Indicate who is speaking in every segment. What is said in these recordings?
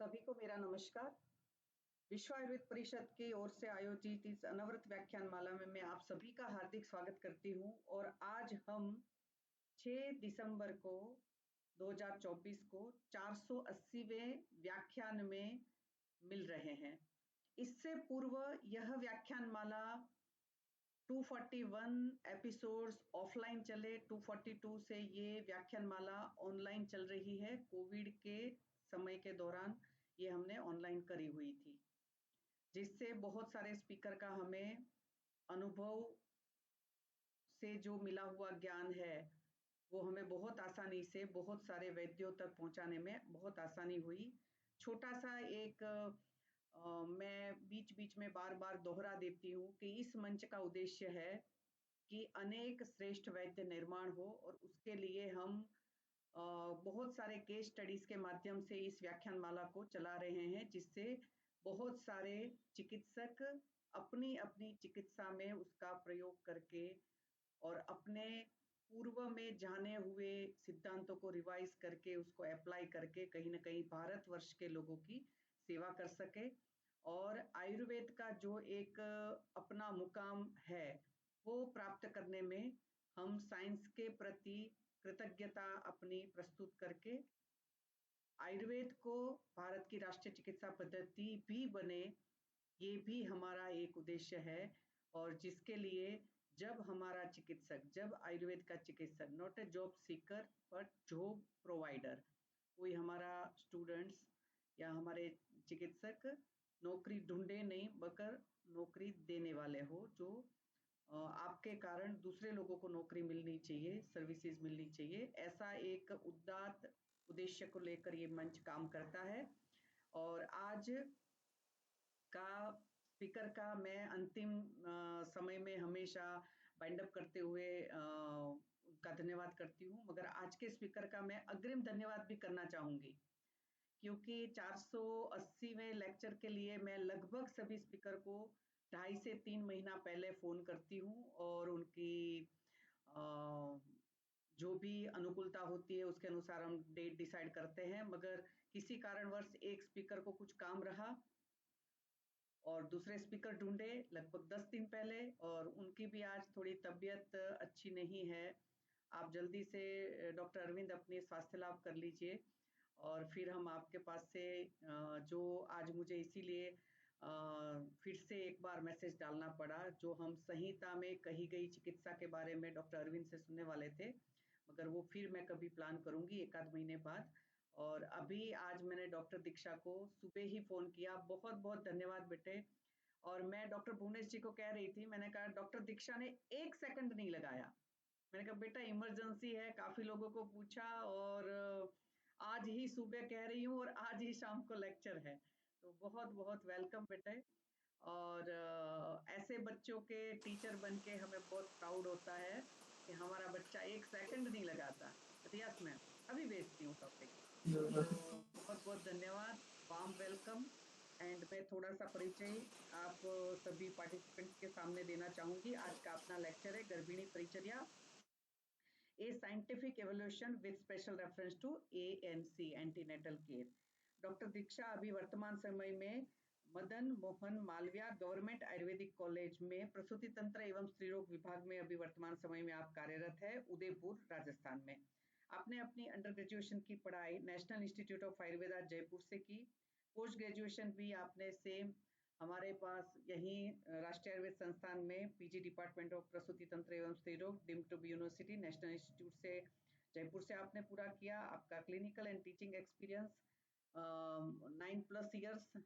Speaker 1: सभी को मेरा नमस्कार। विश्व आयुर्वेद परिषद की ओर से आयोजित इस अनवरत व्याख्यान माला में मैं आप सभी का हार्दिक स्वागत करती हूं और आज हम 6 दिसंबर को 2024 को 480वें व्याख्यान में मिल रहे हैं। इससे पूर्व यह व्याख्यान माला 241 एपिसोड्स ऑफलाइन चले, 242 से ये व्याख्यान माला ऑनलाइन चल रही है। कोविड के समय के दौरान ये हमने ऑनलाइन करी हुई थी, जिससे बहुत सारे स्पीकर का हमें अनुभव से जो मिला हुआ ज्ञान है वो हमें बहुत आसानी से बहुत सारे वैद्यों तक पहुंचाने में बहुत आसानी हुई। छोटा सा एक मैं बीच बीच में बार बार दोहरा देती हूँ कि इस मंच का उद्देश्य है कि अनेक श्रेष्ठ वैद्य निर्माण हो और उसके लिए हम बहुत सारे केस स्टडीज के माध्यम से इस व्याख्यान माला को चला रहे हैं, जिससे बहुत सारे चिकित्सक अपनी अपनी चिकित्सा में उसका प्रयोग करके और अपने पूर्व में जाने हुए सिद्धांतों को रिवाइज करके उसको अप्लाई करके कहीं ना कहीं भारतवर्ष के लोगों की सेवा कर सके और आयुर्वेद का जो एक अपना मुकाम है वो प्राप्त करने में हम साइंस के प्रति कृतज्ञता अपनी प्रस्तुत करके आयुर्वेद को भारत की राष्ट्रीय चिकित्सा पद्धति भी बने, ये भी हमारा एक उद्देश्य है। और जिसके लिए जब आयुर्वेद का चिकित्सक, not a job seeker but job provider, कोई हमारा स्टूडेंट्स या हमारे चिकित्सक नौकरी ढूंढे नहीं मगर नौकरी देने वाले हो, जो आपके कारण दूसरे लोगों को नौकरी मिलनी चाहिए, सर्विसेज मिलनी चाहिए, ऐसा एक उदात्त उद्देश्य को लेकर ये मंच काम करता है। और आज का स्पीकर का मैं अंतिम समय में हमेशा बाइंड अप करते हुए उनका धन्यवाद करती हूँ, मगर आज के स्पीकर का मैं अग्रिम धन्यवाद भी करना चाहूंगी, क्योंकि 480वें लेक्चर के लिए मैं लगभग सभी स्पीकर को 2.5 से 3 महीना पहले फोन करती हूँ और उनकी जो भी अनुकूलता होती है उसके अनुसार हम डेट डिसाइड करते हैं। मगर किसी कारणवश एक स्पीकर को कुछ काम रहा और दूसरे स्पीकर ढूंढे लगभग 10 दिन पहले, और उनकी भी आज थोड़ी तबीयत अच्छी नहीं है। आप जल्दी से डॉक्टर अरविंद अपने स्वास्थ्य लाभ कर लीजिए और फिर हम आपके पास से जो आज मुझे इसीलिए फिर से एक बार मैसेज डालना पड़ा, जो हम संहिता में कही गई चिकित्सा के बारे में डॉक्टर अरविंद से सुनने वाले थे, मगर वो फिर मैं कभी प्लान करूंगी एक आध महीने बाद। और अभी आज मैंने डॉक्टर दीक्षा को सुबह ही फोन किया, बहुत बहुत धन्यवाद बेटे। और मैं डॉक्टर भुवनेश जी को कह रही थी, मैंने कहा डॉक्टर दीक्षा ने 1 सेकंड नहीं लगाया। मैंने कहा बेटा इमरजेंसी है, काफी लोगों को पूछा और आज ही सुबह कह रही हूँ और आज ही शाम को लेक्चर है। तो बहुत बहुत वेलकम बेटे। और ऐसे बच्चों के टीचर बन के हमें बहुत प्राउड होता है कि हमारा बच्चा 1 सेकंड नहीं लगाता। यस मैम, अभी भेजती हूँ टॉपिक। तो बहुत बहुत धन्यवाद, वार्म वेलकम। एंड मैं थोड़ा सा परिचय आप सभी पार्टिसिपेंट्स के सामने देना चाहूंगी। आज का अपना लेक्चर है गर्भिणी परिचर्या, a scientific evolution with special reference to ANC, antenatal care. Doctor Diksha अभी वर्तमान समय में मदन मोहन मालविया गवर्नमेंट आयुर्वेदिक कॉलेज में प्रसूति तंत्र एवं स्त्री रोग विभाग में अभी वर्तमान समय में आप कार्यरत है, उदयपुर राजस्थान में। आपने अपनी अंडर ग्रेजुएशन की पढ़ाई national institute of Ayurveda Jaipur से की। पोस्ट ग्रेजुएशन भी आपने सेम हमारे पास यहीं राष्ट्रीय आयुर्वेद संस्थान में PG डिपार्टमेंट ऑफ प्रसूति तंत्र एवं स्त्री रोग, deemed to be university national institute से जयपुर से आपने पूरा किया। आपका clinical and teaching experience 9+ years,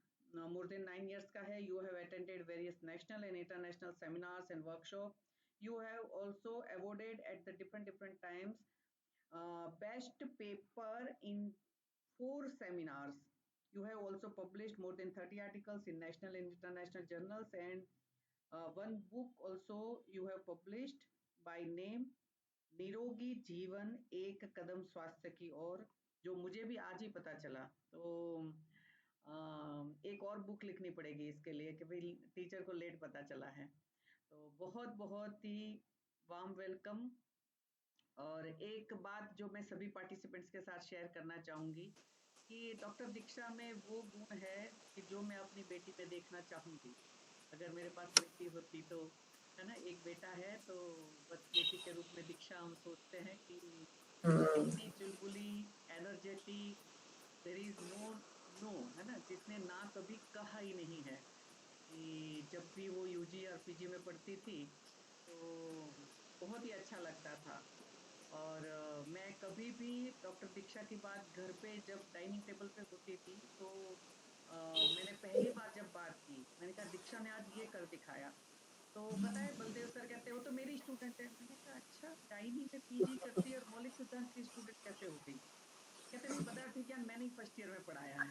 Speaker 1: more than 9 years का है। You have attended various national and international seminars and workshop. You have also awarded at the different times best paper in 4 seminars. You have also published more than 30 articles in national and international journals, and one book also you have published by name निरोगी जीवन एक कदम स्वास्थ्य की ओर, जो मुझे भी आज ही पता चला। तो एक और बुक लिखनी पड़ेगी इसके लिए कि भाई टीचर को लेट पता चला है। तो बहुत बहुत ही वार्म वेलकम। और एक बात जो मैं सभी पार्टिसिपेंट्स के साथ शेयर करना चाहूंगी कि डॉक्टर दीक्षा में वो गुण है कि जो मैं अपनी बेटी में देखना चाहूंगी। अगर मेरे पास बेटी होती तो, है ना, एक बेटा है तो बस बेटी के रूप में दीक्षा हम सोचते हैं कि इतनी चुलबुली, energetic, there is no no, है ना, जिसने ना कभी कहा ही नहीं है। कि जब भी वो यूजी और पीजी में पढ़ती थी तो बहुत ही अच्छा लगता था। और मैं कभी भी डॉक्टर दीक्षा की बात घर पे जब डाइनिंग टेबल पे होती थी तो मैंने पहली बार जब बात की, मैंने कहा दीक्षा ने आज ये कर दिखाया। तो पता है बलदेव सर कहते हैं वो तो मेरी स्टूडेंट है। मैंने कहा अच्छा, डाइनी में पीजी करती है और मौलिक सिद्धांत की स्टूडेंट कैसे हो गई? कहते नहीं पता, ठीक है, मैंने फर्स्ट ईयर में पढ़ाया है।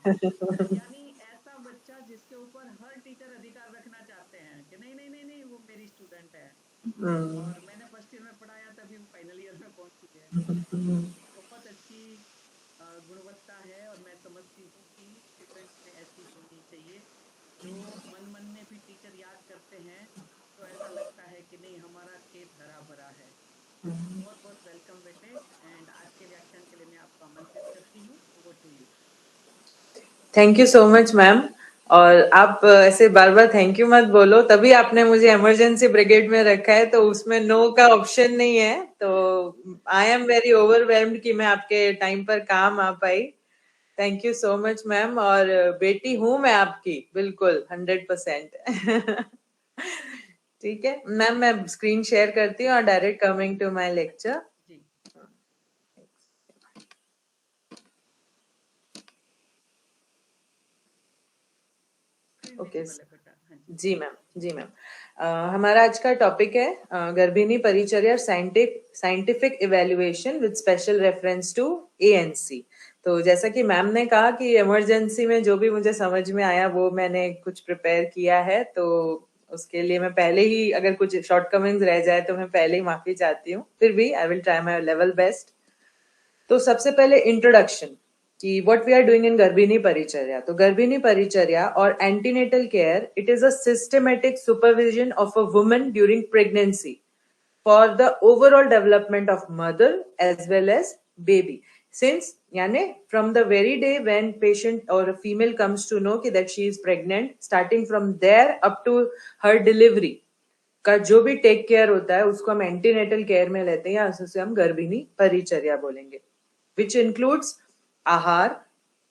Speaker 1: यानी ऐसा बच्चा जिसके ऊपर हर टीचर अधिकार रखना चाहते हैं कि नहीं नहीं नहीं नहीं वो मेरी स्टूडेंट है, और मैंने फर्स्ट ईयर में पढ़ाया तभी वो फाइनल ईयर में पहुंच चुके हैं। तो बहुत अच्छी गुणवत्ता है, और मैं समझती हूँ कि स्टूडेंट्स में ऐसी होनी चाहिए जो मन मन में भी टीचर याद करते हैं तो ऐसा लगता है कि नहीं हमारा खेत हरा भरा है। बहुत बहुत वेलकम बेटे, एंड आज के व्याख्यान के लिए मैं आपको आमंत्रित करती हूँ। Over to you.
Speaker 2: Thank you so much ma'am. और आप ऐसे बार बार थैंक यू मत बोलो, तभी आपने मुझे इमरजेंसी ब्रिगेड में रखा है, तो उसमें नो का ऑप्शन नहीं है। तो आई एम वेरी ओवरवेल्म्ड कि मैं आपके टाइम पर काम आ पाई। Thank you so much ma'am. और बेटी हूं मैं आपकी, बिल्कुल 100%। ठीक है मैम, मैं स्क्रीन शेयर करती हूँ और direct coming to my lecture.
Speaker 1: जी
Speaker 2: ओके
Speaker 1: विजिबल है बेटा। हाँ जी
Speaker 2: जी मैम, जी मैम। हमारा आज का टॉपिक है गर्भिणी परिचर्या scientific evaluation with special reference to ANC. तो जैसा कि मैम ने कहा कि इमरजेंसी में जो भी मुझे समझ में आया वो मैंने कुछ प्रिपेयर किया है, तो उसके लिए मैं पहले ही, अगर कुछ शॉर्टकमिंग्स रह जाए तो मैं पहले ही माफी चाहती हूँ, फिर भी I will try my level best. तो सबसे पहले इंट्रोडक्शन कि what we are doing in गर्भिणी परिचर्या। तो गर्भिणी परिचर्या और antenatal care, it is a systematic supervision of a woman during pregnancy for the overall development of mother as well as baby. Since यानी from the very day when patient or a female comes to know that she is pregnant, starting from there up to her delivery का जो भी take care होता है उसको हम antenatal care में लेते हैं, या उसे हम गर्भिणी परिचर्या बोलेंगे, which includes आहार,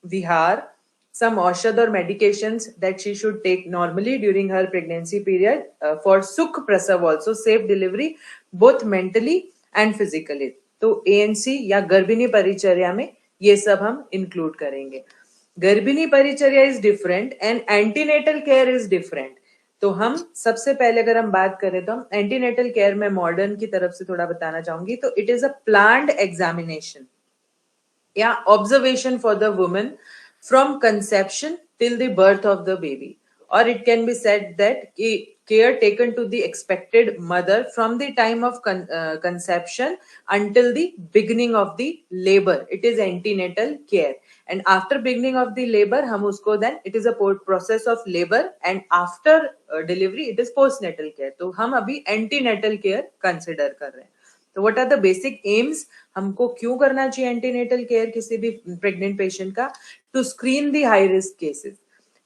Speaker 2: विहार, some औषध और medications that she should take normally during her pregnancy period, for सुख प्रसव also, safe delivery both mentally and physically. तो ANC या गर्भिणी परिचर्या में ये सब हम इंक्लूड करेंगे। गर्भिणी परिचर्या is different and antenatal care is different. तो हम सबसे पहले अगर हम बात करें तो हम एंटीनेटल केयर में मॉडर्न की तरफ से थोड़ा बताना चाहूंगी। तो it is a planned examination या observation for the woman from conception till the birth of the baby, or it can be said that care taken to the expected mother from the time of conception until the beginning of the labor, it is antenatal care. And after beginning of the labor hum usko, then it is a process of labor, and after delivery it is postnatal care. तो हम अभी antenatal care consider कर रहे हैं। तो what are the basic aims, हमको क्यों करना चाहिए एंटीनेटल केयर किसी भी प्रेग्नेंट पेशेंट का? To screen the high risk cases.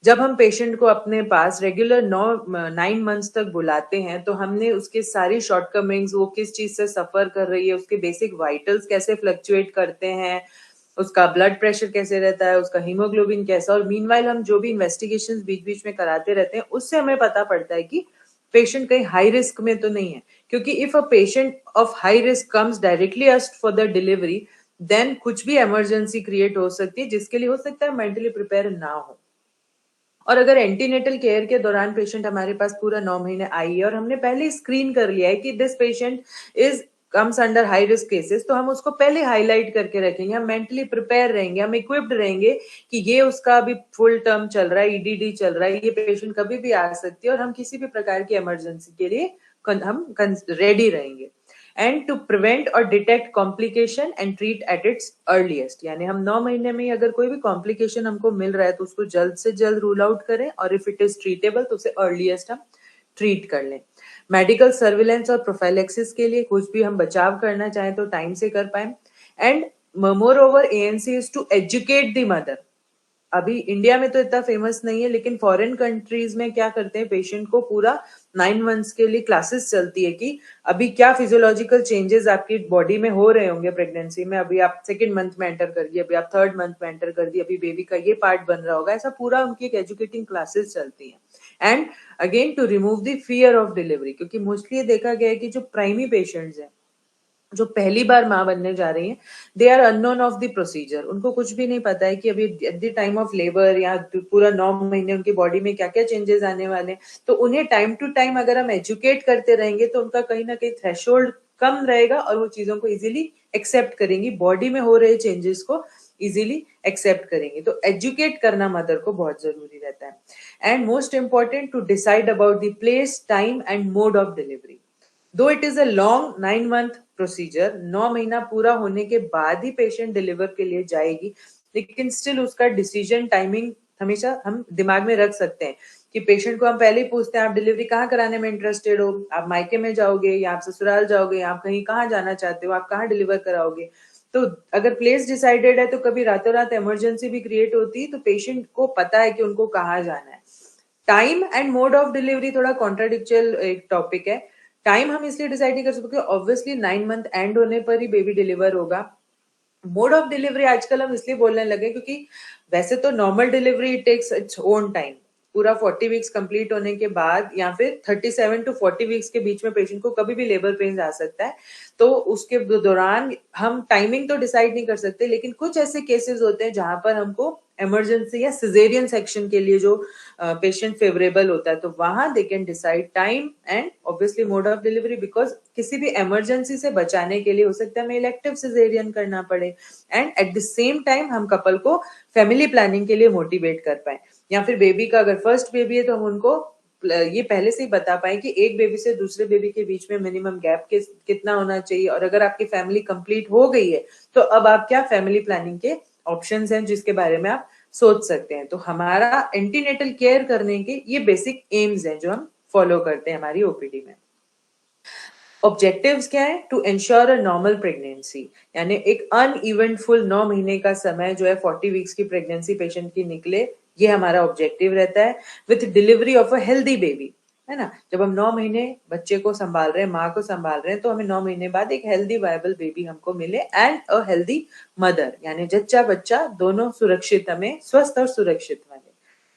Speaker 2: जब हम पेशेंट को अपने पास रेगुलर 9 मंथ्स तक बुलाते हैं तो हमने उसके सारी शॉर्टकमिंग्स, वो किस चीज से सफर कर रही है, उसके बेसिक वाइटल्स कैसे फ्लक्चुएट करते हैं, उसका ब्लड प्रेशर कैसे रहता है, उसका हीमोग्लोबिन कैसा, और मीनवाइल हम जो भी इन्वेस्टिगेशंस बीच बीच में कराते रहते हैं उससे हमें पता पड़ता है कि पेशेंट कहीं हाई रिस्क में तो नहीं है। क्योंकि if a patient of high risk comes directly asked for the delivery, then कुछ भी इमरजेंसी क्रिएट हो सकती है जिसके लिए हो सकता है मेंटली प्रिपेयर ना हो। और अगर एंटीनेटल केयर के दौरान पेशेंट हमारे पास पूरा 9 महीने आई है और हमने पहले स्क्रीन कर लिया है कि this patient is comes under high risk cases, तो हम उसको पहले हाईलाइट करके रखेंगे, हम मेंटली प्रिपेयर रहेंगे, हम इक्विप्ड रहेंगे कि ये उसका अभी फुल टर्म चल रहा है, ईडीडी चल रहा है, ये पेशेंट कभी भी आ सकती है और हम किसी भी प्रकार की इमरजेंसी के लिए हम रेडी रहेंगे। एंड टू प्रिवेंट और detect complication and treat at its earliest, यानी हम 9 महीने में अगर कोई भी कॉम्प्लिकेशन हमको मिल रहा है तो उसको जल्द से जल्द रूल आउट करें, और इफ इट इज ट्रीटेबल तो उसे अर्लीस्ट हम ट्रीट कर लें। मेडिकल सर्विलेंस और प्रोफाइलेक्सिस के लिए कुछ भी हम बचाव करना चाहें तो टाइम से कर पाए। And moreover ANC is to educate the mother अभी इंडिया में तो इतना फेमस नहीं है, लेकिन फॉरेन कंट्रीज में क्या करते हैं, पेशेंट को पूरा 9 मंथ्स के लिए क्लासेस चलती है कि अभी क्या फिजियोलॉजिकल चेंजेस आपकी बॉडी में हो रहे होंगे प्रेगनेंसी में, अभी आप सेकंड मंथ में एंटर कर दिए, अभी आप थर्ड मंथ में एंटर कर दिए, अभी बेबी का ये पार्ट बन रहा होगा, ऐसा पूरा उनकी एक एजुकेटिंग क्लासेस चलती है। And again to remove the fear of delivery, क्योंकि मोस्टली ये देखा गया है कि जो प्राइमी पेशेंट्स हैं, जो पहली बार माँ बनने जा रही हैं, they are unknown of the procedure, उनको कुछ भी नहीं पता है कि अभी at the time of labour या पूरा 9 महीने उनकी बॉडी में क्या क्या चेंजेस आने वाले हैं। तो उन्हें टाइम टू टाइम अगर हम एजुकेट करते रहेंगे तो उनका कहीं ना कहीं थ्रेशोल्ड कम रहेगा और वो चीजों को इजीली एक्सेप्ट करेंगी, बॉडी में हो रहे चेंजेस को इजीली एक्सेप्ट करेंगे। तो एजुकेट करना मदर को बहुत जरूरी रहता है। And most important, to decide about the place, time and mode of delivery. दो it is a long 9 month procedure, 9 महीना पूरा होने के बाद ही पेशेंट डिलीवर के लिए जाएगी, लेकिन स्टिल उसका डिसीजन टाइमिंग हमेशा हम दिमाग में रख सकते हैं कि पेशेंट को हम पहले ही पूछते हैं आप डिलीवरी कहाँ कराने में इंटरेस्टेड हो, आप मायके में जाओगे या आप ससुराल जाओगे, या आप कहीं कहाँ जाना चाहते हो, आप कहाँ डिलीवर कराओगे। तो अगर प्लेस डिसाइडेड है तो कभी रातों रात इमरजेंसी भी क्रिएट होती है, तो पेशेंट को पता है कि उनको कहाँ जाना है। Time and mode of delivery थोड़ा कॉन्ट्राडिक्चुअल एक टॉपिक है। टाइम हम इसलिए डिसाइड नहीं कर सकते, ऑब्वियसली 9 मंथ एंड होने पर ही बेबी डिलीवर होगा। मोड ऑफ डिलीवरी आजकल हम इसलिए बोलने लगे क्योंकि वैसे तो normal delivery takes its own time, पूरा 40 वीक्स कंप्लीट होने के बाद या फिर 37 to 40 वीक्स के बीच में पेशेंट को कभी भी लेबर पेन आ सकता है। तो उसके दौरान हम टाइमिंग तो डिसाइड नहीं कर सकते, लेकिन कुछ ऐसे केसेस होते हैं जहां पर हमको इमरजेंसी या सिजेरियन सेक्शन के लिए जो पेशेंट फेवरेबल होता है, तो वहां they can decide time and obviously mode of delivery, because किसी भी इमरजेंसी से बचाने के लिए हो सकता है हमें इलेक्टिव सिजेरियन करना पड़े, and at the same time हम कपल को फैमिली प्लानिंग के लिए मोटिवेट कर पाए। या फिर बेबी का अगर फर्स्ट बेबी है तो हम उनको ये पहले से ही बता पाए कि एक बेबी से दूसरे बेबी के बीच में मिनिमम गैप कितना होना चाहिए, और अगर आपकी फैमिली कंप्लीट हो गई है तो अब आप क्या फैमिली प्लानिंग के ऑप्शंस हैं जिसके बारे में आप सोच सकते हैं। तो हमारा एंटीनेटल केयर करने के ये बेसिक एम्स हैं जो हम फॉलो करते हैं हमारी ओपीडी में। ऑब्जेक्टिव्स क्या है? To ensure a normal pregnancy, यानी एक अनइवेंटफुल 9 महीने का समय जो है 40 वीक्स की प्रेगनेंसी पेशेंट की निकले, ये हमारा ऑब्जेक्टिव रहता है, with delivery of a healthy baby, है ना। जब हम 9 महीने बच्चे को संभाल रहे हैं, माँ को संभाल रहे हैं, तो हमें 9 महीने बाद एक हेल्दी वायबल बेबी हमको मिले, एंड अ हेल्दी मदर, यानी जच्चा बच्चा दोनों सुरक्षित, हमें स्वस्थ और सुरक्षित मिले।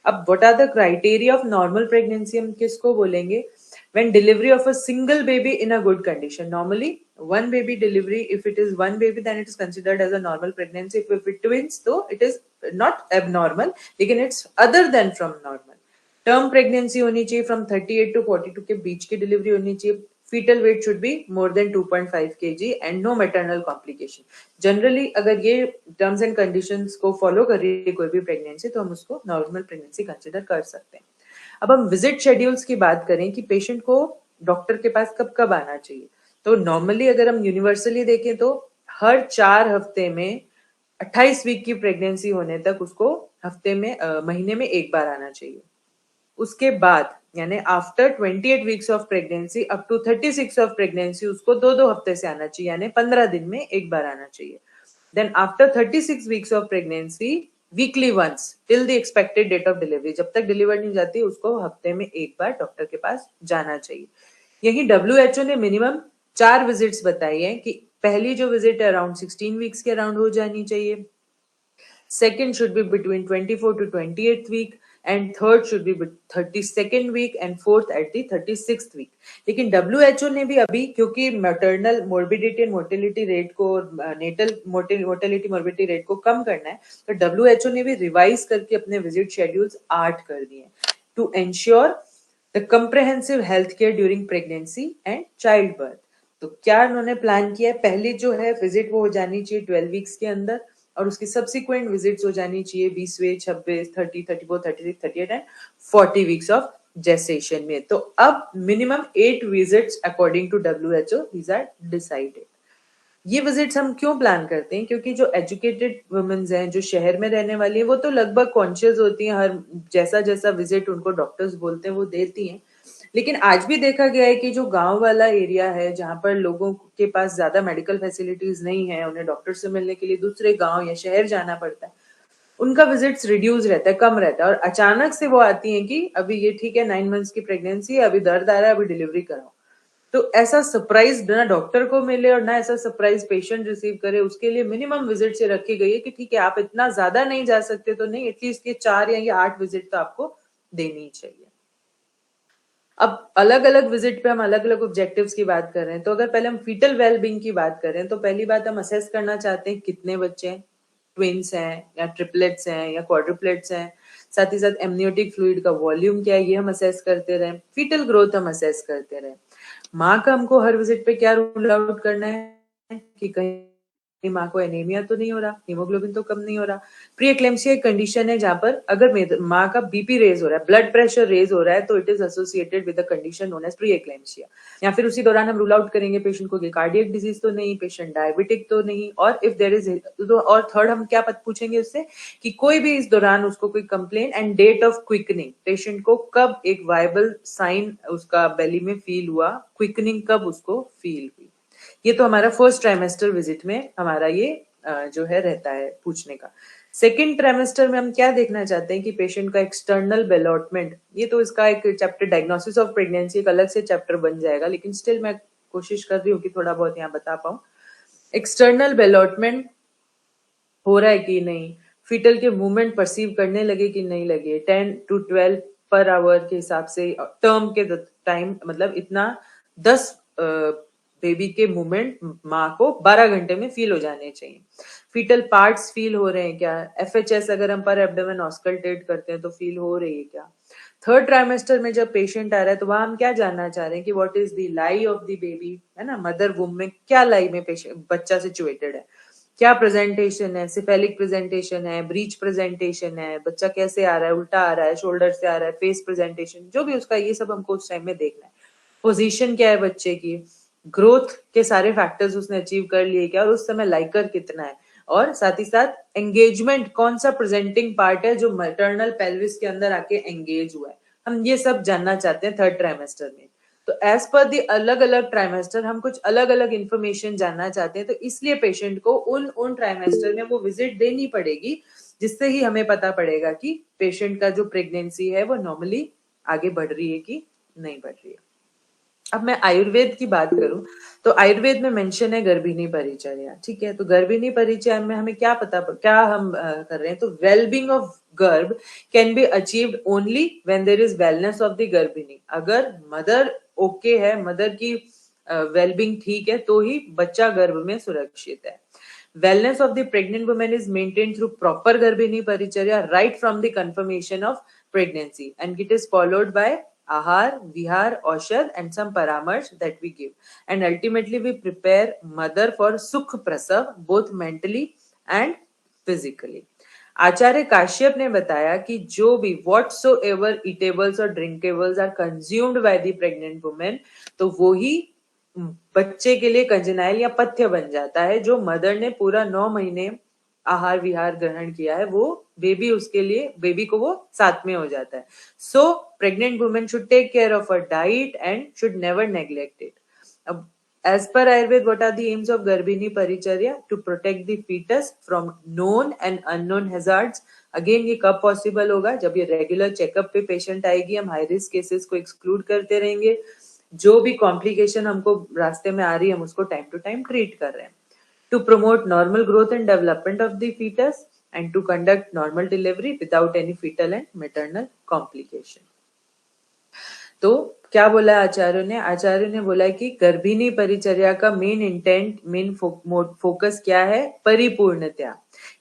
Speaker 2: अब what are the criteria of normal pregnancy हम किसको बोलेंगे? When delivery of a single baby in a good condition, normally one baby delivery, if it is one baby then it is considered as a normal pregnancy. If it twins though it is not abnormal, लेकिन it's other than from normal. Term pregnancy होनी चाहिए, from 38 to 42 के बीच की delivery होनी चाहिए, fetal weight should be more than 2.5 kg and no maternal complication. Generally अगर ये terms and conditions को फॉलो कर रही है कोई भी प्रेगनेंसी तो हम उसको नॉर्मल प्रेगनेंसी कंसिडर कर सकते हैं। अब हम विजिट शेड्यूल्स की बात करें कि पेशेंट को डॉक्टर के पास कब कब आना चाहिए, तो नॉर्मली अगर हम यूनिवर्सली देखें तो हर 4 हफ्ते में 28 वीक की प्रेगनेंसी होने तक उसको हफ्ते में महीने में एक बार आना चाहिए। उसके बाद यानी after 28 weeks of pregnancy up to 36 of pregnancy उसको 2-2 हफ्ते से आना चाहिए, यानी 15 दिन में एक बार आना चाहिए। Then after 36 weeks of pregnancy weekly once till the expected date of delivery, जब तक डिलीवर नहीं जाती उसको हफ्ते में एक बार डॉक्टर के पास जाना चाहिए। यही WHO ने मिनिमम 4 विजिट्स बताई है कि पहली जो विजिट है अराउंड 16 वीक्स के अराउंड हो जानी चाहिए, second should be between 24 to 28th week, and third should be 32nd week, and fourth at the 36th week. लेकिन WHO ने भी अभी, क्योंकि maternal morbidity and mortality rate को और नेटल मोर्टिलिटी मोर्बिडिटी रेट को कम करना है, तो WHO ने भी रिवाइज करके अपने विजिट शेड्यूल्स 8 कर दिए to ensure the comprehensive health care during pregnancy and child birth. तो क्या उन्होंने प्लान किया है? पहली जो है विजिट वो हो जानी चाहिए 12 वीक्स के अंदर, और उसकी सब्सिक्वेंट विजिट्स हो जानी चाहिए 20वें, 26, 30, 34, 36, 38 एंड 40 वीक्स ऑफ जेस्टेशन में। तो अब minimum 8 visits according to WHO these are decided. ये विजिट्स हम क्यों प्लान करते हैं? क्योंकि जो एजुकेटेड वुमेन्स हैं, जो शहर में रहने वाली हैं, वो तो लगभग कॉन्शियस होती हैं, हर जैसा जैसा विजिट उनको डॉक्टर्स बोलते हैं वो देती हैं। लेकिन आज भी देखा गया है कि जो गांव वाला एरिया है, जहां पर लोगों के पास ज्यादा मेडिकल फैसिलिटीज नहीं है, उन्हें डॉक्टर से मिलने के लिए दूसरे गांव या शहर जाना पड़ता है, उनका विजिट्स रिड्यूस रहता है, कम रहता है, और अचानक से वो आती हैं कि अभी ये ठीक है 9 मंथ्स की प्रेगनेंसी है, अभी दर्द आ रहा है, अभी डिलीवरी कराओ। तो ऐसा सरप्राइज ना डॉक्टर को मिले और ना ऐसा सरप्राइज पेशेंट रिसीव करे, उसके लिए मिनिमम विजिट से रखी गई है कि ठीक है आप इतना ज्यादा नहीं जा सकते तो नहीं, एटलीस्ट ये 4 या ये 8 विजिट तो आपको देनी चाहिए। अब अलग अलग विजिट पे हम अलग अलग ऑब्जेक्टिव्स की बात कर रहे हैं। तो अगर पहले हम फीटल वेलबींग की बात करें तो पहली बात हम असेस करना चाहते हैं कितने बच्चे हैं, ट्विंस हैं या ट्रिपलेट्स हैं या क्वाड्रुपलेट्स हैं, साथ ही साथ एमनियोटिक फ्लूइड का वॉल्यूम क्या है ये हम असेस करते रहे, फीटल ग्रोथ हम असेस करते रहे। माँ का हमको हर विजिट पे क्या रूल आउट करना है कि कहीं माँ को एनीमिया तो नहीं हो रहा, हीमोग्लोबिन तो कम नहीं हो रहा। प्री एक्लेम्सिया एक कंडीशन है जहां पर अगर माँ का बीपी रेज हो रहा है, ब्लड प्रेशर रेज हो रहा है, तो it is associated with the condition known as pre eclampsia. या फिर उसी दौरान हम रूल आउट करेंगे पेशेंट को कि कार्डियक डिजीज तो नहीं, पेशेंट डायबिटिक तो नहीं, और इफ देयर इज और थर्ड हम क्या पूछेंगे उससे कि कोई भी इस दौरान उसको कोई complain and date of quickening, patient को कब एक वायबल साइन उसका बेली में फील हुआ, क्विकनिंग कब उसको फील हुई। ये तो हमारा फर्स्ट ट्राइमेस्टर विजिट में हमारा ये जो है रहता है पूछने का। सेकेंड ट्राइमेस्टर में हम क्या देखना चाहते हैं कि पेशेंट का एक्सटर्नल बेलॉटमेंट, ये तो इसका एक चैप्टर डायग्नोसिस ऑफ प्रेगनेंसी एक अलग से चैप्टर बन जाएगा, लेकिन स्टिल मैं कोशिश कर रही हूँ कि थोड़ा बहुत यहाँ बता पाऊं। एक्सटर्नल बेलॉटमेंट हो रहा है कि नहीं, फीटल के मूवमेंट परसीव करने लगे कि नहीं लगे, 10 to 12 पर आवर के हिसाब से टर्म के टाइम, मतलब इतना 10 बेबी के मूवमेंट माँ को 12 घंटे में फील हो जाने चाहिए। फीटल पार्ट्स फील हो रहे हैं क्या, एफएचएस अगर हम पर एब्डोमेन ऑस्कल्टेट करते हैं तो फील हो रही है क्या। थर्ड ट्राइमेस्टर में जब पेशेंट आ रहा है तो वहां हम क्या जानना चाह रहे हैं कि what is the lie of the baby, है ना, मदर वूम में क्या लाई में पेशेंट बच्चा सिचुएटेड है, क्या प्रेजेंटेशन है, सिफेलिक प्रेजेंटेशन है, ब्रीच प्रेजेंटेशन है, बच्चा कैसे आ रहा है, उल्टा आ रहा है, शोल्डर से आ रहा है, फेस प्रेजेंटेशन, जो भी उसका, ये सब हमको उस टाइम में देखना है। पोजीशन क्या है बच्चे की, ग्रोथ के सारे फैक्टर्स उसने अचीव कर लिए क्या, और उस समय लाइकर कितना है, और साथ ही साथ एंगेजमेंट कौन सा प्रेजेंटिंग पार्ट है जो मैटरनल पेल्विस के अंदर आके एंगेज हुआ है, हम ये सब जानना चाहते हैं थर्ड ट्राइमेस्टर में। तो एज पर दी अलग अलग ट्राइमेस्टर हम कुछ अलग अलग इंफॉर्मेशन जानना चाहते हैं, तो इसलिए पेशेंट को उन ट्राइमेस्टर में वो विजिट देनी पड़ेगी, जिससे ही हमें पता पड़ेगा कि पेशेंट का जो प्रेगनेंसी है वो नॉर्मली आगे बढ़ रही है कि नहीं बढ़ रही है। अब मैं आयुर्वेद की बात करूं तो आयुर्वेद में मेंशन है गर्भिणी परिचर्या, ठीक है। तो गर्भिणी परिचर्या में हमें क्या क्या हम कर रहे हैं, तो वेलबींग ऑफ गर्भ can be achieved only when there is wellness of the गर्भिणी। अगर मदर ओके है, मदर की वेलबींग ठीक है, तो ही बच्चा गर्भ में सुरक्षित है। Wellness of the pregnant woman is maintained through proper Garbhini Paricharya right from the confirmation of pregnancy, and it is followed by Ahar, Vihar, Aushad and some Paramarsh that we give, and ultimately we prepare mother for Sukh Prasav both mentally and physically. आचार्य काश्यप ने बताया कि जो भी whatsoever eatables or drinkables are consumed by the pregnant woman, तो वो ही बच्चे के लिए कंजनाइल या पथ्य बन जाता है। जो मदर ने पूरा 9 महीने आहार विहार ग्रहण किया है, वो बेबी उसके लिए, बेबी को वो साथ में हो जाता है। So pregnant women should take care of a diet and should never neglect it. अब as per Ayurveda, what are the aims of Garbhini Paricharya? To protect the fetus from known and unknown hazards. Again ये कब possible होगा, जब ये regular checkup पे patient आएगी, हम high risk cases को एक्सक्लूड करते रहेंगे, जो भी कॉम्प्लिकेशन हमको रास्ते में आ रही है हम उसको टाइम टू टाइम ट्रीट कर रहे हैं। To promote normal growth and development of the foetus and to conduct normal delivery without any foetal and maternal complication. तो क्या बोला आचार्य ने, आचार्य ने बोला कि गर्भिणी परिचर्या का मेन इंटेंट, मेन फोकस क्या है, परिपूर्णता,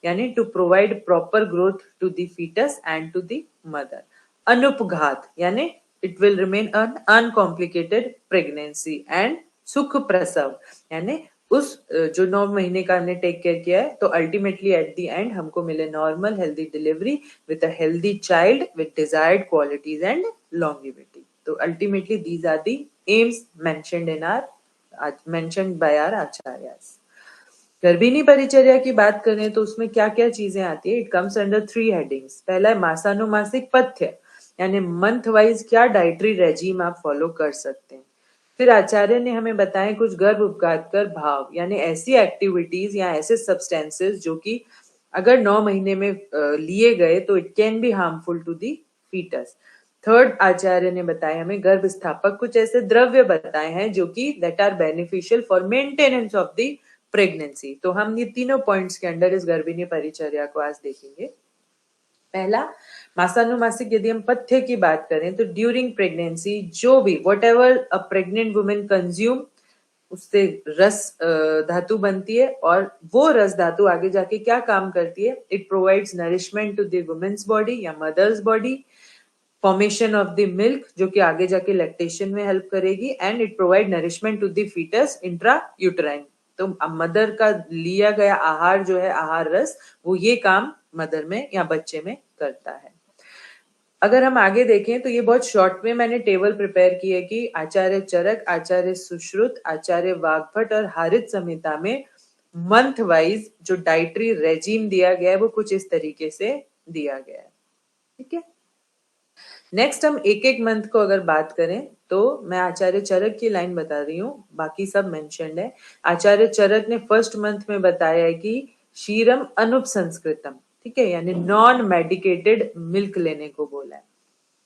Speaker 2: यानी to provide proper growth to the foetus and to the mother. अनुपघात यानी it will remain an uncomplicated pregnancy, and सुख प्रसव यानी उस जो 9 महीने का हमने टेक केयर किया है, तो अल्टीमेटली एट द एंड हमको मिले normal healthy delivery with a healthy child with desired qualities and longevity. तो ultimately these are the aims mentioned by our acharyas। गर्भिणी परिचर्या की बात करें तो उसमें क्या क्या चीजें आती है, इट कम्स अंडर 3 हेडिंग्स। पहला है मासानुमासिक पथ्य, यानी मंथ वाइज क्या डाइटरी रेजिम आप फॉलो कर सकते हैं। फिर आचार्य ने हमें बताया कुछ गर्भ उपघात कर भाव, यानी ऐसी एक्टिविटीज या ऐसे सब्सटेंसेस जो कि अगर 9 महीने में लिए गए तो it can be harmful to the foetus. Third, आचार्य ने बताया हमें गर्भ स्थापक कुछ ऐसे द्रव्य बताए हैं जो कि that are beneficial for maintenance of the pregnancy. तो हम ये तीनों पॉइंट्स के अंडर इस गर्भिणी परिचर्या को आज देखेंगे। पहला, मासानुमासिक यदि हम पथ्य की बात करें तो ड्यूरिंग प्रेगनेंसी जो भी what ever a pregnant women consume, उससे रस धातु बनती है और वो रस धातु आगे जाके क्या काम करती है? It provides nourishment to the women's body या mother's body, formation of the milk जो कि आगे जाके लैक्टेशन में हेल्प करेगी, and it provide nourishment to the foetus intra uterine. तो मदर का लिया गया आहार जो है, आहार रस, वो ये काम मदर में या बच्चे में करता है। अगर हम आगे देखें तो ये बहुत शॉर्ट में मैंने टेबल प्रिपेयर की है कि आचार्य चरक, आचार्य सुश्रुत, आचार्य वाग्भट और हारित संहिता में मंथ वाइज जो डाइटरी रेजिम दिया गया है वो कुछ इस तरीके से दिया गया है। ठीक है, नेक्स्ट हम एक एक मंथ को अगर बात करें तो मैं आचार्य चरक की लाइन बता रही हूँ, बाकी सब मेंशन्ड है। आचार्य चरक ने फर्स्ट मंथ में बताया है कि क्षीरम अनुपसंस्कृतम, ठीक है, यानी नॉन मेडिकेटेड मिल्क लेने को बोला है।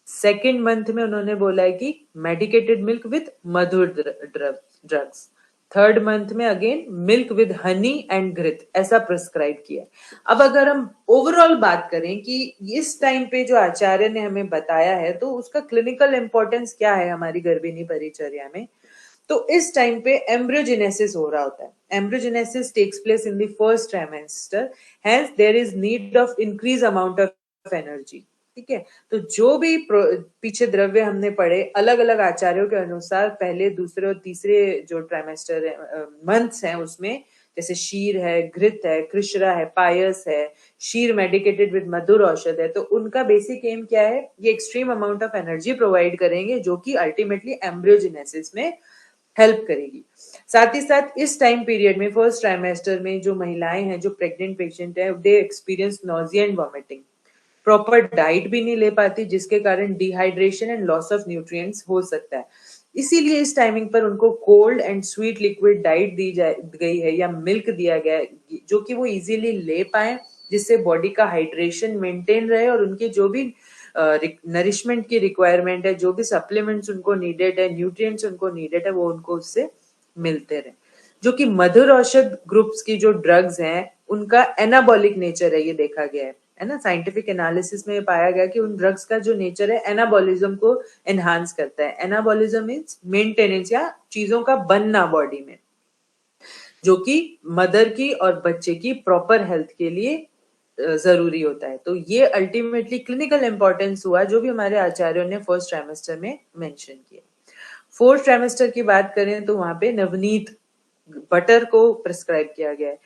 Speaker 2: सेकेंड मंथ में उन्होंने बोला है कि मेडिकेटेड मिल्क विथ मधुर ड्रग्स। थर्ड मंथ में again milk with honey and घृत, ऐसा प्रिस्क्राइब किया। अब अगर हम ओवरऑल बात करें कि इस टाइम पे जो आचार्य ने हमें बताया है तो उसका क्लिनिकल इंपॉर्टेंस क्या है हमारी गर्भिणी परिचर्या में, तो इस टाइम पे एम्ब्रियोजेनेसिस हो रहा होता है। Embryogenesis takes place in the first trimester, hence there is need of increase amount of energy. ठीक है, तो जो भी पीछे द्रव्य हमने पढ़े अलग अलग आचार्यों के अनुसार पहले, दूसरे और तीसरे जो ट्राइमेस्टर मंथ्स हैं उसमें, जैसे शीर है, घृत है, कृष्णा है, पायस है, शीर मेडिकेटेड विद मधुर औषध है, तो उनका बेसिक एम क्या है? ये extreme amount of energy provide करेंगे जो कि अल्टीमेटली एम्ब्रियोजेनेसिस में हेल्प करेगी। साथ ही साथ इस टाइम पीरियड में फर्स्ट ट्राइमेस्टर में जो महिलाएं हैं, जो प्रेग्नेंट पेशेंट है, they experience nausea and vomiting, proper diet भी नहीं ले पाती जिसके कारण dehydration and loss of nutrients हो सकता है। इसीलिए इस टाइमिंग पर उनको cold and sweet liquid diet दी गई है या मिल्क दिया गया है जो कि वो इजीली ले पाए, जिससे बॉडी का हाइड्रेशन मेंटेन रहे और उनके जो भी नरिशमेंट की रिक्वायरमेंट है, जो भी सप्लीमेंट्स उनको नीडेड है, न्यूट्रिएंट्स उनको नीडेड है, वो उनको उससे मिलते रहे। जो कि मधुर औषध ग्रुप्स की जो ड्रग्स हैं उनका एनाबॉलिक नेचर है, ये देखा गया है ना। साइंटिफिक एनालिसिस में पाया गया कि उन ड्रग्स का जो नेचर है एनाबॉलिज्म को एनहांस करता है। एनाबॉलिज्म मींस मेंटेनेंस या चीजों का बनना बॉडी में, जो कि मदर की और बच्चे की प्रॉपर हेल्थ के लिए जरूरी होता है। तो ये अल्टीमेटली क्लिनिकल इंपॉर्टेंस हुआ जो भी हमारे आचार्यों ने फर्स्ट ट्राइमेस्टर में मेंशन किया। फोर्थ ट्राइमेस्टर की बात करें तो वहां पे नवनीत बटर को प्रिस्क्राइब किया गया है।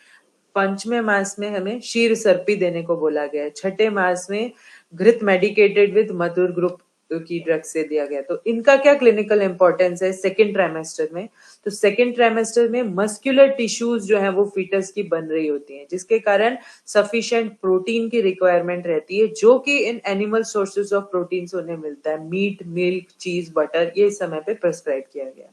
Speaker 2: पंचवें मास में हमें शीर सर्पी देने को बोला गया है। छठे मास में घृत मेडिकेटेड विद मधुर ग्रुप की ड्रग से दिया गया। तो इनका क्या क्लिनिकल इंपॉर्टेंस है सेकेंड ट्राइमेस्टर में? तो सेकेंड ट्राइमेस्टर में मस्कुलर टिश्यूज जो है वो फीटस की बन रही होती हैं, जिसके कारण सफिशिएंट प्रोटीन की रिक्वायरमेंट रहती है, जो कि in animal sources of protein उन्हें मिलता है। मीट, मिल्क, चीज, बटर, ये इस समय पे प्रिस्क्राइब किया गया।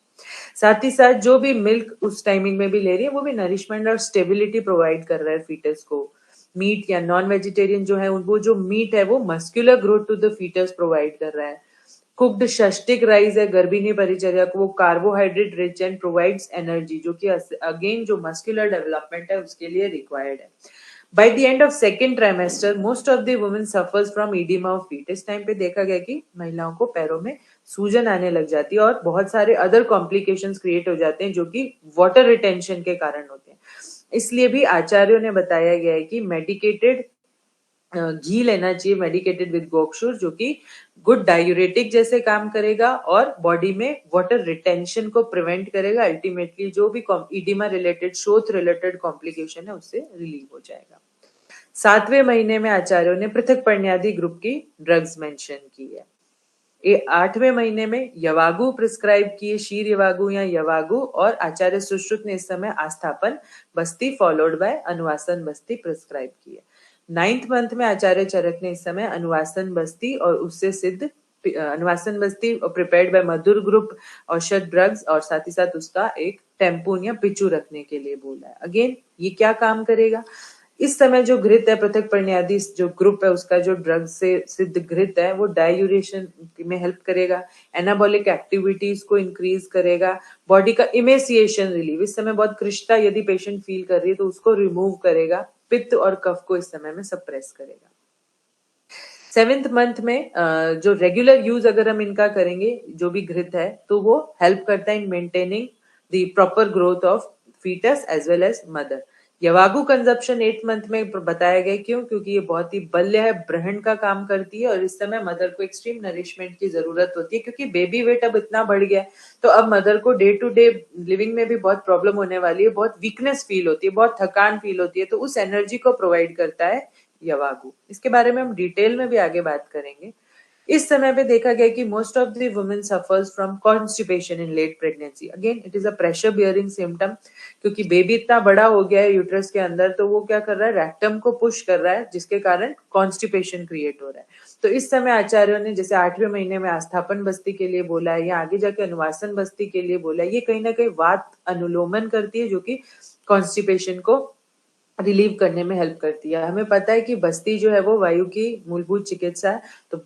Speaker 2: साथ ही साथ जो भी मिल्क उस टाइमिंग में भी ले रही है वो भी नरिशमेंट और स्टेबिलिटी प्रोवाइड कर रहा है फीटस को। मीट या नॉन वेजिटेरियन जो है वो जो मीट है वो muscular growth to the foetus provide कर रहा है। कुक्ड षष्टिक राइस है गर्भिणी परिचर्या को, वो carbohydrate rich and provides energy, जो कि अगेन जो मस्कुलर डेवलपमेंट है उसके लिए रिक्वायर्ड है। By the end of second trimester, most of the women suffers from edema of feet. इस टाइम पे देखा गया कि महिलाओं को पैरों में सूजन आने लग जाती है और बहुत सारे अदर कॉम्प्लिकेशंस क्रिएट हो जाते हैं जो कि वाटर रिटेंशन के कारण होते हैं। इसलिए भी आचार्यों ने बताया गया है कि मेडिकेटेड घी लेना चाहिए, मेडिकेटेड विद गोक्षुर, जो कि गुड डायूरेटिक जैसे काम करेगा और बॉडी में वाटर रिटेंशन को प्रिवेंट करेगा। अल्टीमेटली जो भी इडिमा रिलेटेड, शोथ रिलेटेड कॉम्प्लिकेशन है उससे रिलीव हो जाएगा। 7वें महीने में आचार्यों ने पृथक पर्ण्यादि ग्रुप की ड्रग्स मेंशन की है। 8वें महीने में यवागु प्रिस्क्राइब किए, शीर यवागु या यवागु, और आचार्य सुश्रुत ने इस समय आस्थापन बस्ती फॉलोड बाय अनुवासन बस्ती प्रिस्क्राइब की है। 9th मंथ में आचार्य चरक ने इस समय अनुवासन बस्ती और उससे सिद्ध अनुवासन बस्ती प्रिपेयर्ड बाय मधुर ग्रुप औषध ड्रग्स और साथ ही साथ उसका एक टेम्पून या पिचू रखने के लिए बोला है। अगेन ये क्या काम करेगा? इस समय जो घृत है, पृथक पर्णयादि जो ग्रुप है उसका जो ड्रग से सिद्ध घृत है वो डायूरेशन में हेल्प करेगा, एनाबॉलिक एक्टिविटीज को इंक्रीज करेगा, बॉडी का इमेसिएशन रिलीव, इस समय बहुत कृष्णता यदि पेशेंट फील कर रही है तो उसको रिमूव करेगा, पित्त और कफ को इस समय में सप्रेस करेगा। 7th मंथ में जो रेगुलर यूज अगर हम इनका करेंगे जो भी घृत है तो वो हेल्प करता है in maintaining the proper growth of foetus as well as mother. यवागु कंजप्शन 8th मंथ में बताया गया, क्यों? क्योंकि ये बहुत ही बल्य है, ब्रहण का काम करती है और इस समय मदर को एक्सट्रीम नरिशमेंट की जरूरत होती है, क्योंकि बेबी वेट अब इतना बढ़ गया है तो अब मदर को डे टू डे लिविंग में भी बहुत प्रॉब्लम होने वाली है, बहुत वीकनेस फील होती है, बहुत थकान फील होती है, तो उस एनर्जी को प्रोवाइड करता है यवागु। इसके बारे में हम डिटेल में भी आगे बात करेंगे। इस समय पे देखा गया कि most of the women suffers from constipation in late pregnancy. Again it is a pressure bearing symptom, क्योंकि बेबी इतना बड़ा हो गया है यूट्रस के अंदर, तो वो क्या कर रहा है, रेक्टम को पुश कर रहा है, जिसके कारण कॉन्स्टिपेशन क्रिएट हो रहा है। तो इस समय आचार्यों ने जैसे 8वें महीने में आस्थापन बस्ती के लिए बोला है या आगे जाके अनुवासन बस्ती के लिए बोला है, ये कहीं ना कहीं वात अनुलोमन करती है जो कि कॉन्स्टिपेशन को रिलीव करने में हेल्प करती है। हमें पता है कि बस्ती जो है वो वायु की मूलभूत चिकित्सा है, तो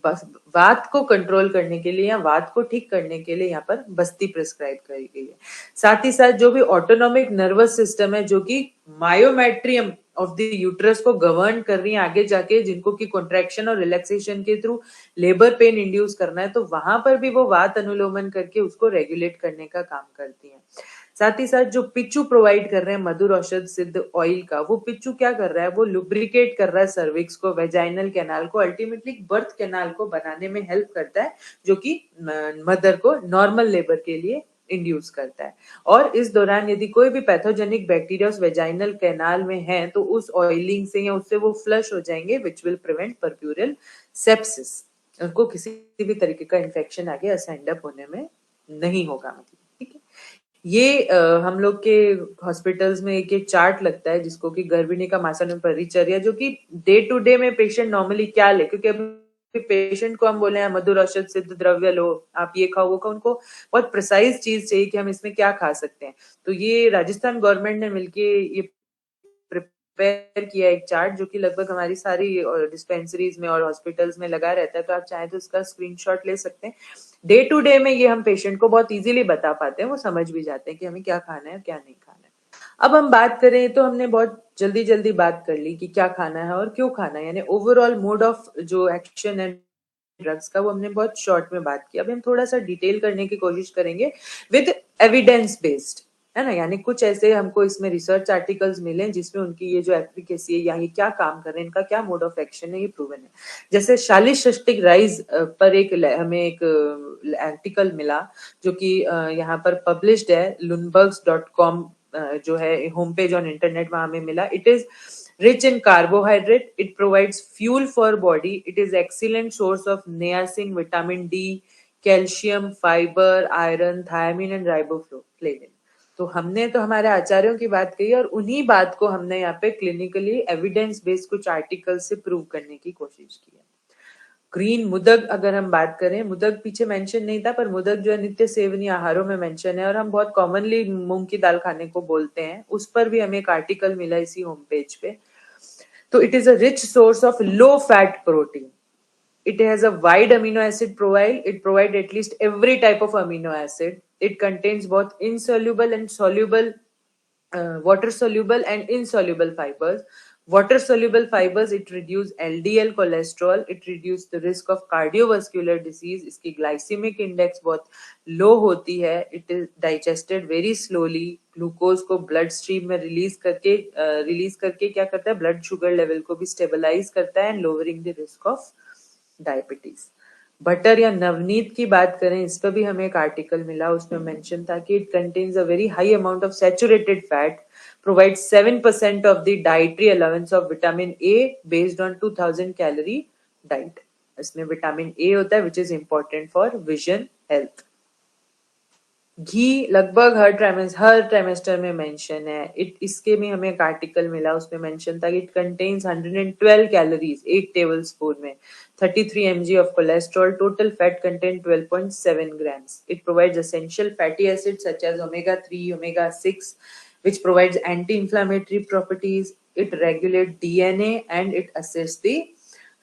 Speaker 2: वात को कंट्रोल करने के लिए या वात को ठीक करने के लिए यहाँ पर बस्ती प्रिस्क्राइब करी गई है। साथ ही साथ जो भी ऑटोनॉमिक नर्वस सिस्टम है जो कि मायोमेट्रियम ऑफ द यूट्रस को गवर्न कर रही है आगे जाके, जिनको की कॉन्ट्रैक्शन और रिलैक्सेशन के थ्रू लेबर पेन इंड्यूस करना है, तो वहां पर भी वो वात अनुलोमन करके उसको रेगुलेट करने का काम करती है। साथ ही साथ जो पिच्चू प्रोवाइड कर रहे हैं मधुर औषध सिद्ध ऑयल का, वो पिच्चू क्या कर रहा है, वो लुब्रिकेट कर रहा है सर्विक्स को, वेजाइनल कैनाल को, अल्टीमेटली बर्थ कैनाल को बनाने में हेल्प करता है, जो कि मदर को नॉर्मल लेबर के लिए इंड्यूस करता है। और इस दौरान यदि कोई भी पैथोजेनिक बैक्टीरिया उस वेजाइनल कैनाल में है तो उस ऑयलिंग से या उससे वो फ्लश हो जाएंगे, which will prevent puerperal sepsis. उनको किसी भी तरीके का इन्फेक्शन आगे असाइंड अप होने में नहीं होगा। मतलब ठीक है, ये हम लोग के हॉस्पिटल्स में एक चार्ट लगता है जिसको कि गर्भिणी का मासानुन परिचर्या, जो कि डे टू डे में पेशेंट नॉर्मली क्या ले, क्योंकि अभी पेशेंट को हम बोले हैं मधुर औषध सिद्ध द्रव्य लो, आप ये खाओ वो खाओ, उनको बहुत प्रिसाइज चीज चाहिए कि हम इसमें क्या खा सकते हैं। तो ये राजस्थान गवर्नमेंट ने मिलके ये प्रिपेयर किया एक चार्ट, जो कि लगभग हमारी सारी डिस्पेंसरीज में और हॉस्पिटल्स में लगा रहता है, तो आप चाहें तो इसका स्क्रीनशॉट ले सकते हैं। डे टू डे में ये हम पेशेंट को बहुत इजीली बता पाते हैं, वो समझ भी जाते हैं कि हमें क्या खाना है क्या नहीं खाना है। अब हम बात करें तो हमने बहुत जल्दी जल्दी बात कर ली कि क्या खाना है और क्यों खाना है, यानी ओवरऑल मोड ऑफ जो एक्शन है ड्रग्स का, वो हमने बहुत शॉर्ट में बात की। अभी हम थोड़ा सा डिटेल करने की कोशिश करेंगे विद एविडेंस बेस्ड, है ना, यानी कुछ ऐसे हमको इसमें रिसर्च आर्टिकल्स मिले जिसमें उनकी ये जो एप्लीकेसी है या ये क्या काम कर रहे हैं, इनका क्या मोड ऑफ एक्शन है, ये प्रूवन है। जैसे शालिशष्टिक राइज पर एक हमें एक आर्टिकल मिला जो कि यहाँ पर पब्लिश्ड है, lundbergs.com जो है होम पेज ऑन इंटरनेट, वहां हमें मिला। It is rich in carbohydrate, it provides fuel for body, it is excellent source of niacin, vitamin D, calcium, fiber, iron, thiamine and riboflavin। तो हमने तो हमारे आचार्यों की बात कही और उन्हीं बात को हमने यहाँ पे क्लिनिकली एविडेंस बेस्ड कुछ आर्टिकल से प्रूव करने की कोशिश की है। ग्रीन मुदग अगर हम बात करें, मुदग पीछे मेंशन नहीं था, पर मुदग जो है नित्य सेवनीय आहारों में मेंशन है और हम बहुत कॉमनली मूंग की दाल खाने को बोलते हैं, उस पर भी हमें एक आर्टिकल मिला इसी होम पेज पे। तो it is a rich source of low fat protein, it has a wide amino acid profile, it provides at least every type of amino acid, it contains both insoluble and soluble water soluble and insoluble fibers. Water soluble fibers, it reduce LDL cholesterol, it reduce the risk of cardiovascular disease, इसकी glycemic index बहुत low होती है, it is digested very slowly, glucose को blood stream में release करके क्या करता है, ब्लड शुगर लेवल को भी स्टेबलाइज करता है and lowering the risk of diabetes. Butter या नवनीत की बात करें, इस पर भी हमें एक आर्टिकल मिला, उसमें मेंशन था कि it contains a very high amount of saturated fat, provides 7% of the dietary allowance of vitamin A based on 2000 calorie diet। इसमें विटामिन ए होता है which is important for vision health। घी लगभग हर trimester में mention है। इसके में हमें एक आर्टिकल मिला, उसमें मेंशन था कि it contains 112 calories 8 table spoon में, 33 mg of cholesterol, total fat content 12.7 grams। It provides essential fatty acids such as omega 3, omega 6, which provides anti-inflammatory properties, it regulate DNA and it assist the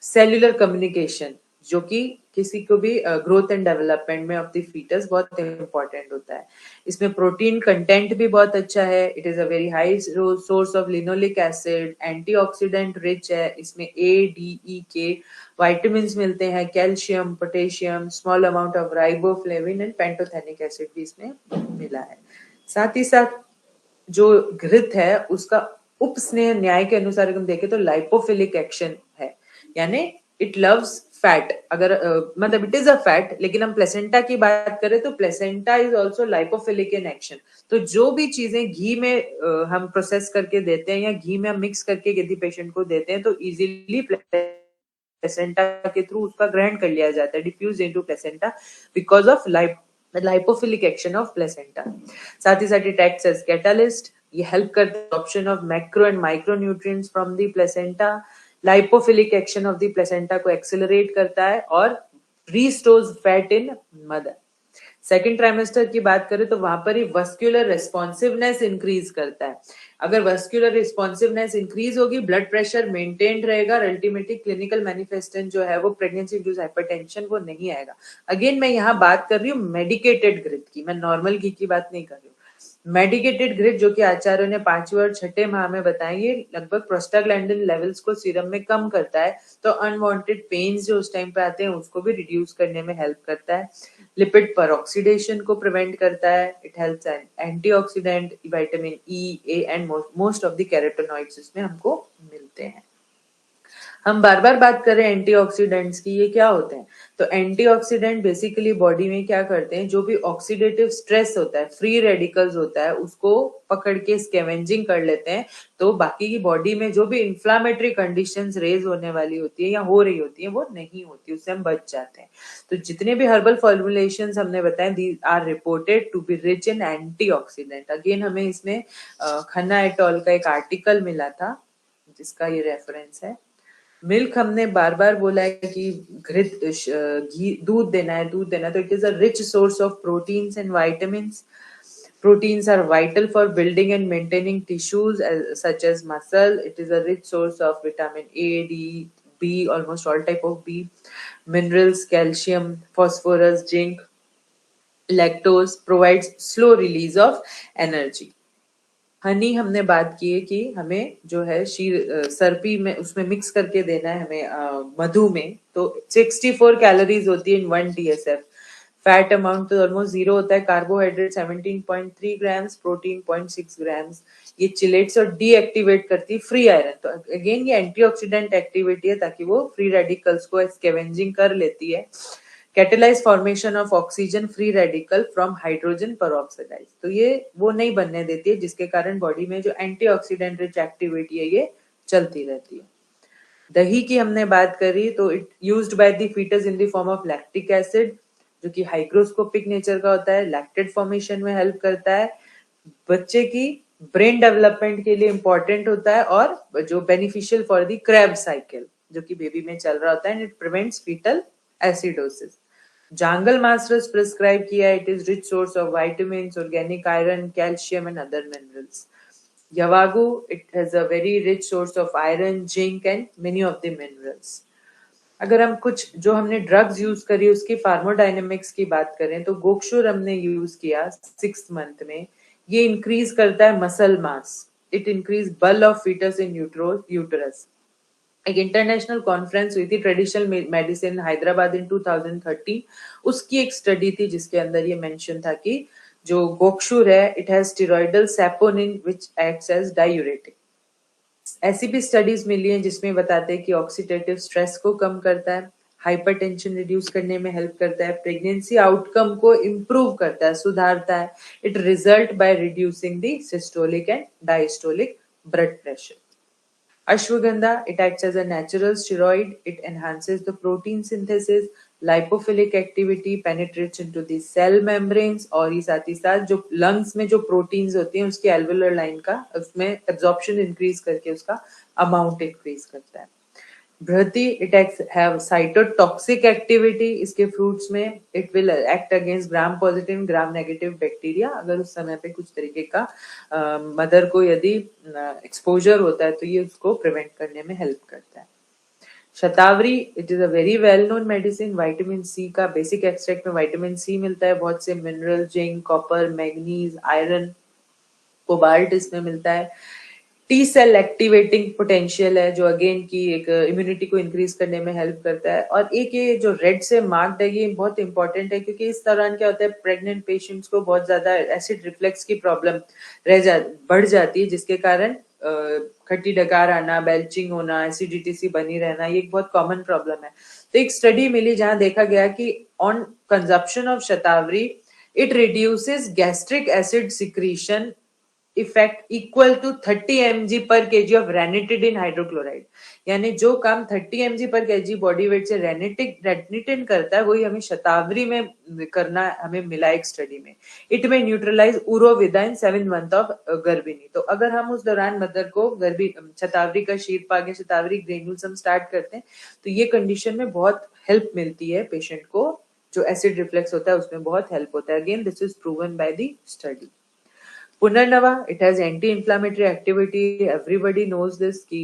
Speaker 2: cellular communication, जो कि किसी को भी growth and development में of the foetus बहुत important होता है। इसमें प्रोटीन कंटेंट भी बहुत अच्छा है। It is a very high source of linoleic acid, antioxidant rich है। इसमें A, D, E, K vitamins मिलते हैं, calcium, potassium, small amount of riboflavin and pantothenic acid भी इसमें मिला है। साथ ही साथ जो घृत है उसका उपस्नेह न्याय के अनुसार हम देखें तो लाइपोफिलिक एक्शन है, यानी इट लव्स फैट। अगर मतलब इट इज अ फैट, लेकिन हम प्लेसेंटा की बात करें तो placenta is also lipophilic in action. तो जो भी चीजें घी में हम प्रोसेस करके देते हैं या घी में हम मिक्स करके यदि पेशेंट को देते हैं तो इजीली प्लेसेंटा के थ्रू उसका ग्रहण कर लिया जाता है, diffuse into placenta because of lipophilic action of placenta. साथ ही साथ इट एक्ट्स एज कैटालिस्ट, ये हेल्प करता है option of macro and micro nutrients from the placenta. Lipophilic action of the placenta को एक्सेलरेट करता है और restores fat in mother. Second trimester की बात करें तो वहां पर ही वस्कुलर रेस्पॉन्सिवनेस इंक्रीज करता है। अगर वस्कुलर रिस्पॉन्सिवनेस इंक्रीज होगी, ब्लड प्रेशर मेंटेन रहेगा, अल्टीमेटली क्लिनिकल मैनिफेस्टेशन जो है वो प्रेगनेंसी इंड्यूस्ड हाइपरटेंशन वो नहीं आएगा। अगेन मैं यहाँ बात कर रही हूँ मेडिकेटेड घृत की, मैं नॉर्मल घी की बात नहीं कर रही हूँ। मेडिकेटेड घृत जो कि आचार्यों ने 5वें और 6ठे माह में बताएंगे, लगभग प्रोस्टाग्लैंडिन लेवल्स को सीरम में कम करता है, तो अनवांटेड पेन्स जो उस टाइम पे आते हैं उसको भी रिड्यूस करने में हेल्प करता है। लिपिड परऑक्सीडेशन को प्रिवेंट करता है। It helps antioxidant, vitamin E, A and most of the carotenoids इसमें हमको मिलते हैं। हम बार बार बात करें एंटीऑक्सीडेंट्स की, ये क्या होते हैं? तो एंटीऑक्सीडेंट बेसिकली बॉडी में क्या करते हैं, जो भी ऑक्सीडेटिव स्ट्रेस होता है, फ्री रेडिकल्स होता है, उसको पकड़ के स्कैवेंजिंग कर लेते हैं। तो बाकी की बॉडी में जो भी इंफ्लामेटरी कंडीशंस रेज होने वाली होती है या हो रही होती है वो नहीं होती, उससे हम बच जाते हैं। तो जितने भी हर्बल फॉर्मुलेशंस हमने बताए, these are reported to be rich in antioxidant. Again हमें इसमें खन्ना एट ऑल का एक आर्टिकल मिला था जिसका ये रेफरेंस है। मिल्क हमने बार बार बोला है कि घृत घी दूध देना है, दूध देना है, तो it is a rich source of proteins and vitamins. Proteins are vital for building and maintaining tissues such as muscle. It is a rich source of vitamin A, D, B, almost all type of B, minerals, calcium, phosphorus, zinc. Lactose provides slow release of energy. Honey हमने बात की है कि हमें जो है सरपी में उसमें मिक्स करके देना है हमें मधु में, तो 64 कैलोरीज होती है इन 1 TSF। फैट अमाउंट तो ऑलमोस्ट जीरो होता है। Carbohydrate 17.3 grams, protein 0.6 grams. ये चिलेट्स और डीएक्टिवेट करती है फ्री आयरन। तो अगेन ये एंटीऑक्सीडेंट एक्टिविटी है ताकि वो फ्री रेडिकल्स को स्कैवेंजिंग कर लेती है। Catalyse formation of oxygen free radical from hydrogen peroxide, तो ये वो नहीं बनने देती है, जिसके कारण बॉडी में जो एंटीऑक्सीडेंट रिच एक्टिविटी है ये चलती रहती है। दही की हमने बात करी तो it used by the foetus in the form of lactic acid, जो कि हाइग्रोस्कोपिक नेचर का होता है, लैक्टेट फॉर्मेशन में हेल्प करता है, बच्चे की ब्रेन डेवलपमेंट के लिए इंपॉर्टेंट होता है, और जो beneficial for the Krebs cycle जो कि बेबी में चल रहा होता है, and it prevents foetal acidosis. Jangal masters prescribe किया, it is rich source of vitamins, organic iron, calcium and other minerals. Yavagu, it has a very rich source of iron, zinc and many of the minerals. अगर हम कुछ जो हमने drugs use करी उसकी फार्मोडायनेमिक्स की बात करें तो गोक्षुर हमने यूज किया 6th मंथ में। ये इंक्रीज करता है मसल मास, इट इंक्रीज बल ऑफ फीटस इन यूटरस। एक इंटरनेशनल कॉन्फ्रेंस हुई थी ट्रेडिशनल मेडिसिन हैदराबाद इन 2013, उसकी एक स्टडी थी जिसके अंदर ये मेंशन था कि जो गोक्षुर है it has steroidal saponin which acts as diuretic. ऐसी भी स्टडीज मिली हैं जिसमें बताते हैं कि ऑक्सीडेटिव स्ट्रेस को कम करता है, हाइपरटेंशन रिड्यूस करने में हेल्प करता है, प्रेगनेंसी आउटकम को इम्प्रूव करता है, सुधारता है। It result by reducing the systolic and diastolic blood pressure. Ashwagandha, it acts as a natural steroid. It enhances the protein synthesis, lipophilic activity, penetrates into the cell membranes, और ही साथ जो lungs में जो proteins होती हैं उसकी alveolar line का उसमें absorption increase करके उसका amount increase करता है। बृहति, इट हैव साइटोटॉक्सिक एक्टिविटी इसके फ्रूट्स में, it will act against gram positive gram negative bacteria. अगर उस समय पे कुछ तरीके का मदर को यदि एक्सपोजर होता है तो ये उसको प्रिवेंट करने में हेल्प करता है। Shatavari, it is a very well known medicine. Vitamin C का बेसिक एक्सट्रैक्ट में विटामिन सी मिलता है, बहुत से mineral, zinc, copper, manganese, iron, cobalt इसमें मिलता है। टी सेल एक्टिवेटिंग पोटेंशियल है जो अगेन की एक इम्यूनिटी को इंक्रीज करने में हेल्प करता है। और एक ये जो रेड से मार्क्ड है ये बहुत इंपॉर्टेंट है क्योंकि इस दौरान क्या होता है, प्रेग्नेंट पेशेंट्स को बहुत ज्यादा एसिड रिफ्लेक्स की प्रॉब्लम बढ़ जाती है, जिसके कारण खट्टी डकार आना, बेल्चिंग होना, एसिडिटी सी बनी रहना, ये एक बहुत कॉमन प्रॉब्लम है। तो एक स्टडी मिली जहां देखा गया कि ऑन कंजप्शन ऑफ शतावरी it reduces gastric acid secretion effect equal to 30 mg पर केजी ऑफ रेनिटिडिन हाइड्रोक्लोराइड। यानी जो काम 30 mg पर केजी बॉडी वेट से रेनिटिन करता है वही हमें शतावरी में करना हमें मिला एक स्टडी में। इट में न्यूट्रलाइज उरो विदा इन 7 मंथ ऑफ गर्भिणी। तो अगर हम उस दौरान मदर को शतावरी का शीरपाग या शतावरी ग्रेन्यूल्स हम स्टार्ट करते हैं तो ये कंडीशन में बहुत हेल्प मिलती है पेशेंट को, जो एसिड रिफ्लेक्स होता है उसमें बहुत हेल्प होता है। Again this is proven by the study. Punarnava, it has anti-inflammatory activity, everybody knows this कि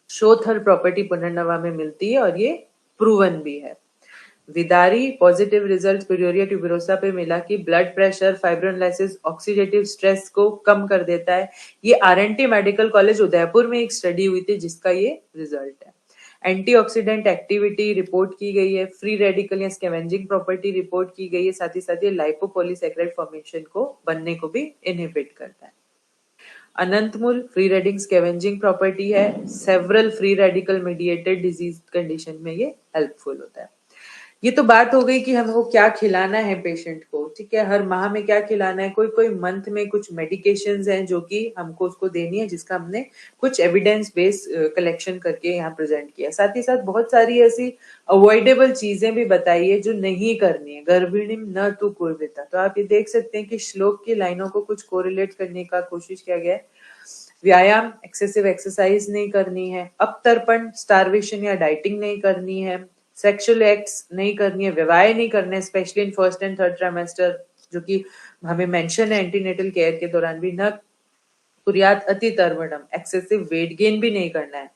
Speaker 2: शोथर प्रॉपर्टी पुनर्नवा में मिलती है और ये प्रूवन भी है। विदारी, पॉजिटिव रिजल्ट पिरियोरिया ट्यूबरोसा पे मिला कि ब्लड प्रेशर, फाइब्रोलाइसिस, ऑक्सीडेटिव स्ट्रेस को कम कर देता है। ये आरएनटी मेडिकल कॉलेज उदयपुर में एक स्टडी हुई थी जिसका ये रिजल्ट है। एंटीऑक्सीडेंट एक्टिविटी रिपोर्ट की गई है, फ्री रेडिकल या स्कैवेंजिंग प्रॉपर्टी रिपोर्ट की गई है, साथ ही साथ ये लाइपोपॉलीसैकेराइड फॉर्मेशन को बनने को भी इनहिबिट करता है। Anantmool, free radical scavenging property है, several free radical mediated disease condition में ये हेल्पफुल होता है। ये तो बात हो गई कि हमको क्या खिलाना है पेशेंट को, ठीक है, हर माह में क्या खिलाना है। कोई कोई मंथ में कुछ मेडिकेशंस हैं जो कि हमको उसको देनी है, जिसका हमने कुछ एविडेंस बेस कलेक्शन करके यहाँ प्रेजेंट किया। साथ ही साथ बहुत सारी ऐसी अवॉइडेबल चीजें भी बताई है जो नहीं करनी है। गर्भिणी न तू कुर्विता, तो आप ये देख सकते हैं कि श्लोक की लाइनों को कुछ कोरिलेट करने का कोशिश किया गया है। व्यायाम, एक्सेसिव एक्सरसाइज नहीं करनी है, अपतर्पण, स्टारवेशन या डाइटिंग नहीं करनी है, सेक्सुअल एक्ट्स नहीं करनी है, विवाह नहीं करने, specially in first and third trimester, जो कि हमें मेंशन है एंटीनेटल केयर के दौरान भी। न कुर्यात अति तर्वणम, एक्सेसिव वेट गेन भी नहीं करना है,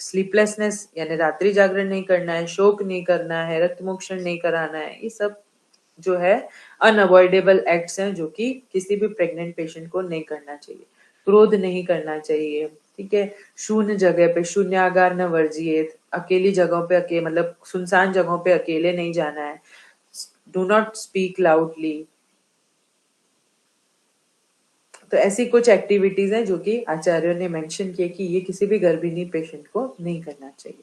Speaker 2: स्लीपलेसनेस यानी रात्रि जागरण नहीं करना है, शोक नहीं करना है, रक्तमोक्षण नहीं कराना है। ये सब जो है अनअवॉइडेबल एक्ट्स हैं जो कि किसी भी प्रेग्नेंट पेशेंट को नहीं करना चाहिए। क्रोध नहीं करना चाहिए, ठीक है, शून्य जगह पे शून्यागार न वर्जिए, अकेली जगहों पे मतलब सुनसान जगहों पे अकेले नहीं जाना है, डू नॉट स्पीक लाउडली। तो ऐसी कुछ एक्टिविटीज हैं जो कि आचार्यों ने मेंशन किए कि ये किसी भी गर्भिणी पेशेंट को नहीं करना चाहिए।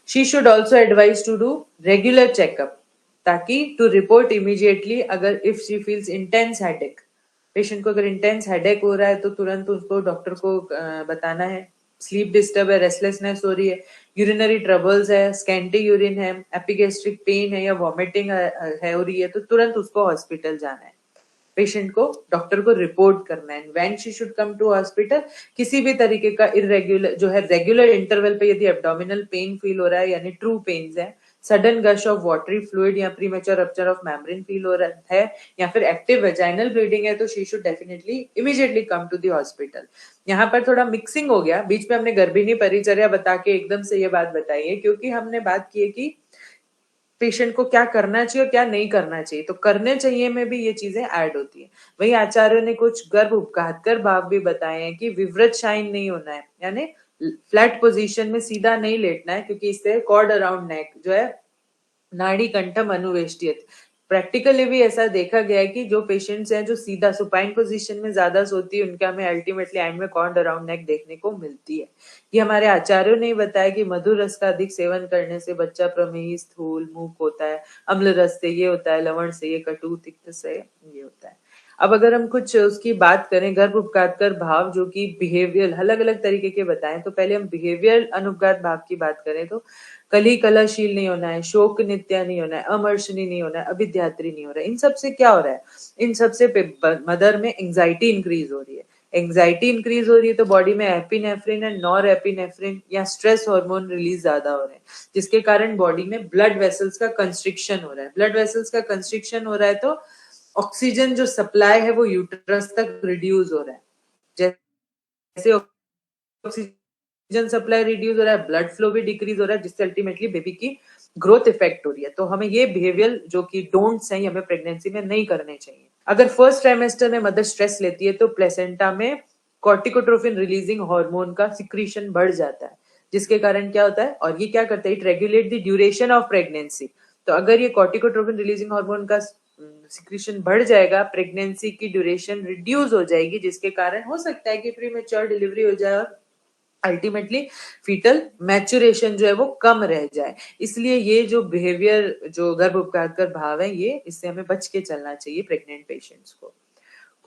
Speaker 2: She should also advise to do regular checkup, ताकि टू रिपोर्ट इमीडिएटली अगर if she feels intense headache. Patient को अगर इंटेंस हेडेक हो रहा है तो तुरंत उसको डॉक्टर को बताना है। स्लीप डिस्टर्ब है, रेस्टलेसनेस हो रही है, यूरिनरी ट्रबल्स है, स्कैंटी यूरिन है, एपिगैस्ट्रिक पेन है या वॉमिटिंग है हो रही है, तो तुरंत उसको हॉस्पिटल जाना है। पेशेंट को डॉक्टर को रिपोर्ट करना है। When she should come to hospital, किसी भी तरीके का इरेगुलर जो है रेगुलर इंटरवल पे यदि एब्डोमिनल पेन फील हो रहा है यानी ट्रू पेन्स है, सडन गश ऑफ वाटरी फ्लूइड या premature rupture of membrane feel हो रहा है या फिर एक्टिव वेजाइनल ब्लीडिंग है, तो she should definitely immediately come to the hospital. यहाँ पर थोड़ा मिक्सिंग हो गया, बीच में हमने गर्भिणी परिचर्या बता के एकदम से ये बात बताई है क्योंकि हमने बात की है कि पेशेंट को क्या करना चाहिए और क्या नहीं करना चाहिए, तो करने चाहिए में भी ये चीजें ऐड होती है। वही आचार्यों ने कुछ गर्भ उपघातकर भाव भी बताए हैं कि विवृत शाइन नहीं होना है, यानी फ्लैट पोजीशन में सीधा नहीं लेटना है, क्योंकि इससे कॉर्ड अराउंड नेक जो है नाड़ी कंठम अनुवेष्टित, प्रैक्टिकली भी ऐसा देखा गया है कि जो पेशेंट्स हैं जो सीधा सुपाइन पोजीशन में ज्यादा सोती है उनके हमें अल्टीमेटली एंड में कॉर्ड अराउंड नेक देखने को मिलती है। ये हमारे आचार्यों ने बताया कि मधुर रस का अधिक सेवन करने से बच्चा प्रमेही, स्थूल, मूक होता है, अम्ल रस से ये होता है, लवण से ये, कटु तिक्त से ये होता है। अब अगर हम कुछ उसकी बात करें गर्भ उपघात कर भाव जो कि बिहेवियर अलग अलग तरीके के बताएं, तो पहले हम बिहेवियर अनुपघात भाव की बात करें तो कली कलाशील नहीं होना है, शोक नित्या नहीं होना है, अमर्षणी नहीं होना है, अभिध्यात्री नहीं हो रहा है। इन सब से क्या हो रहा है, इन सब से मदर में एंजाइटी इंक्रीज हो रही है, एंजाइटी इंक्रीज हो रही है तो बॉडी में एपिनेफ्रिन एंड नॉर एपिनेफ्रिन या स्ट्रेस हार्मोन रिलीज ज्यादा हो रहे हैं, जिसके कारण बॉडी में ब्लड वेसल्स का कंस्ट्रिक्शन हो रहा है। ब्लड वेसल्स का कंस्ट्रिक्शन हो रहा है तो ऑक्सीजन जो सप्लाई है वो यूट्रस तक रिड्यूस हो रहा है। जैसे ऑक्सीजन सप्लाई रिड्यूस हो रहा है, ब्लड फ्लो भी डिक्रीज हो रहा है, जिससे अल्टीमेटली बेबी की ग्रोथ इफेक्ट हो रही है। तो हमें ये बिहेवियर जो कि डोंट्स हैं हमें प्रेगनेंसी में नहीं करने चाहिए। अगर फर्स्ट ट्राइमेस्टर में मदर स्ट्रेस लेती है तो प्लेसेंटा में कॉर्टिकोट्रोफिन रिलीजिंग हार्मोन का सिक्रीशन बढ़ जाता है, जिसके कारण क्या होता है, और ये क्या करता है, it regulate the duration of pregnancy. तो अगर ये कॉर्टिकोट्रोफिन रिलीजिंग हार्मोन का सिक्रीशन बढ़ जाएगा, प्रेगनेंसी की ड्यूरेशन रिड्यूस हो जाएगी, जिसके कारण हो सकता है कि प्रीमेच्योर डिलीवरी हो जाए और अल्टीमेटली फीटल मैच्योरेशन जो है वो कम रह जाए। इसलिए ये जो बिहेवियर जो गर्भ उपघातकर भाव है, ये इससे हमें बच के चलना चाहिए प्रेग्नेंट पेशेंट्स को।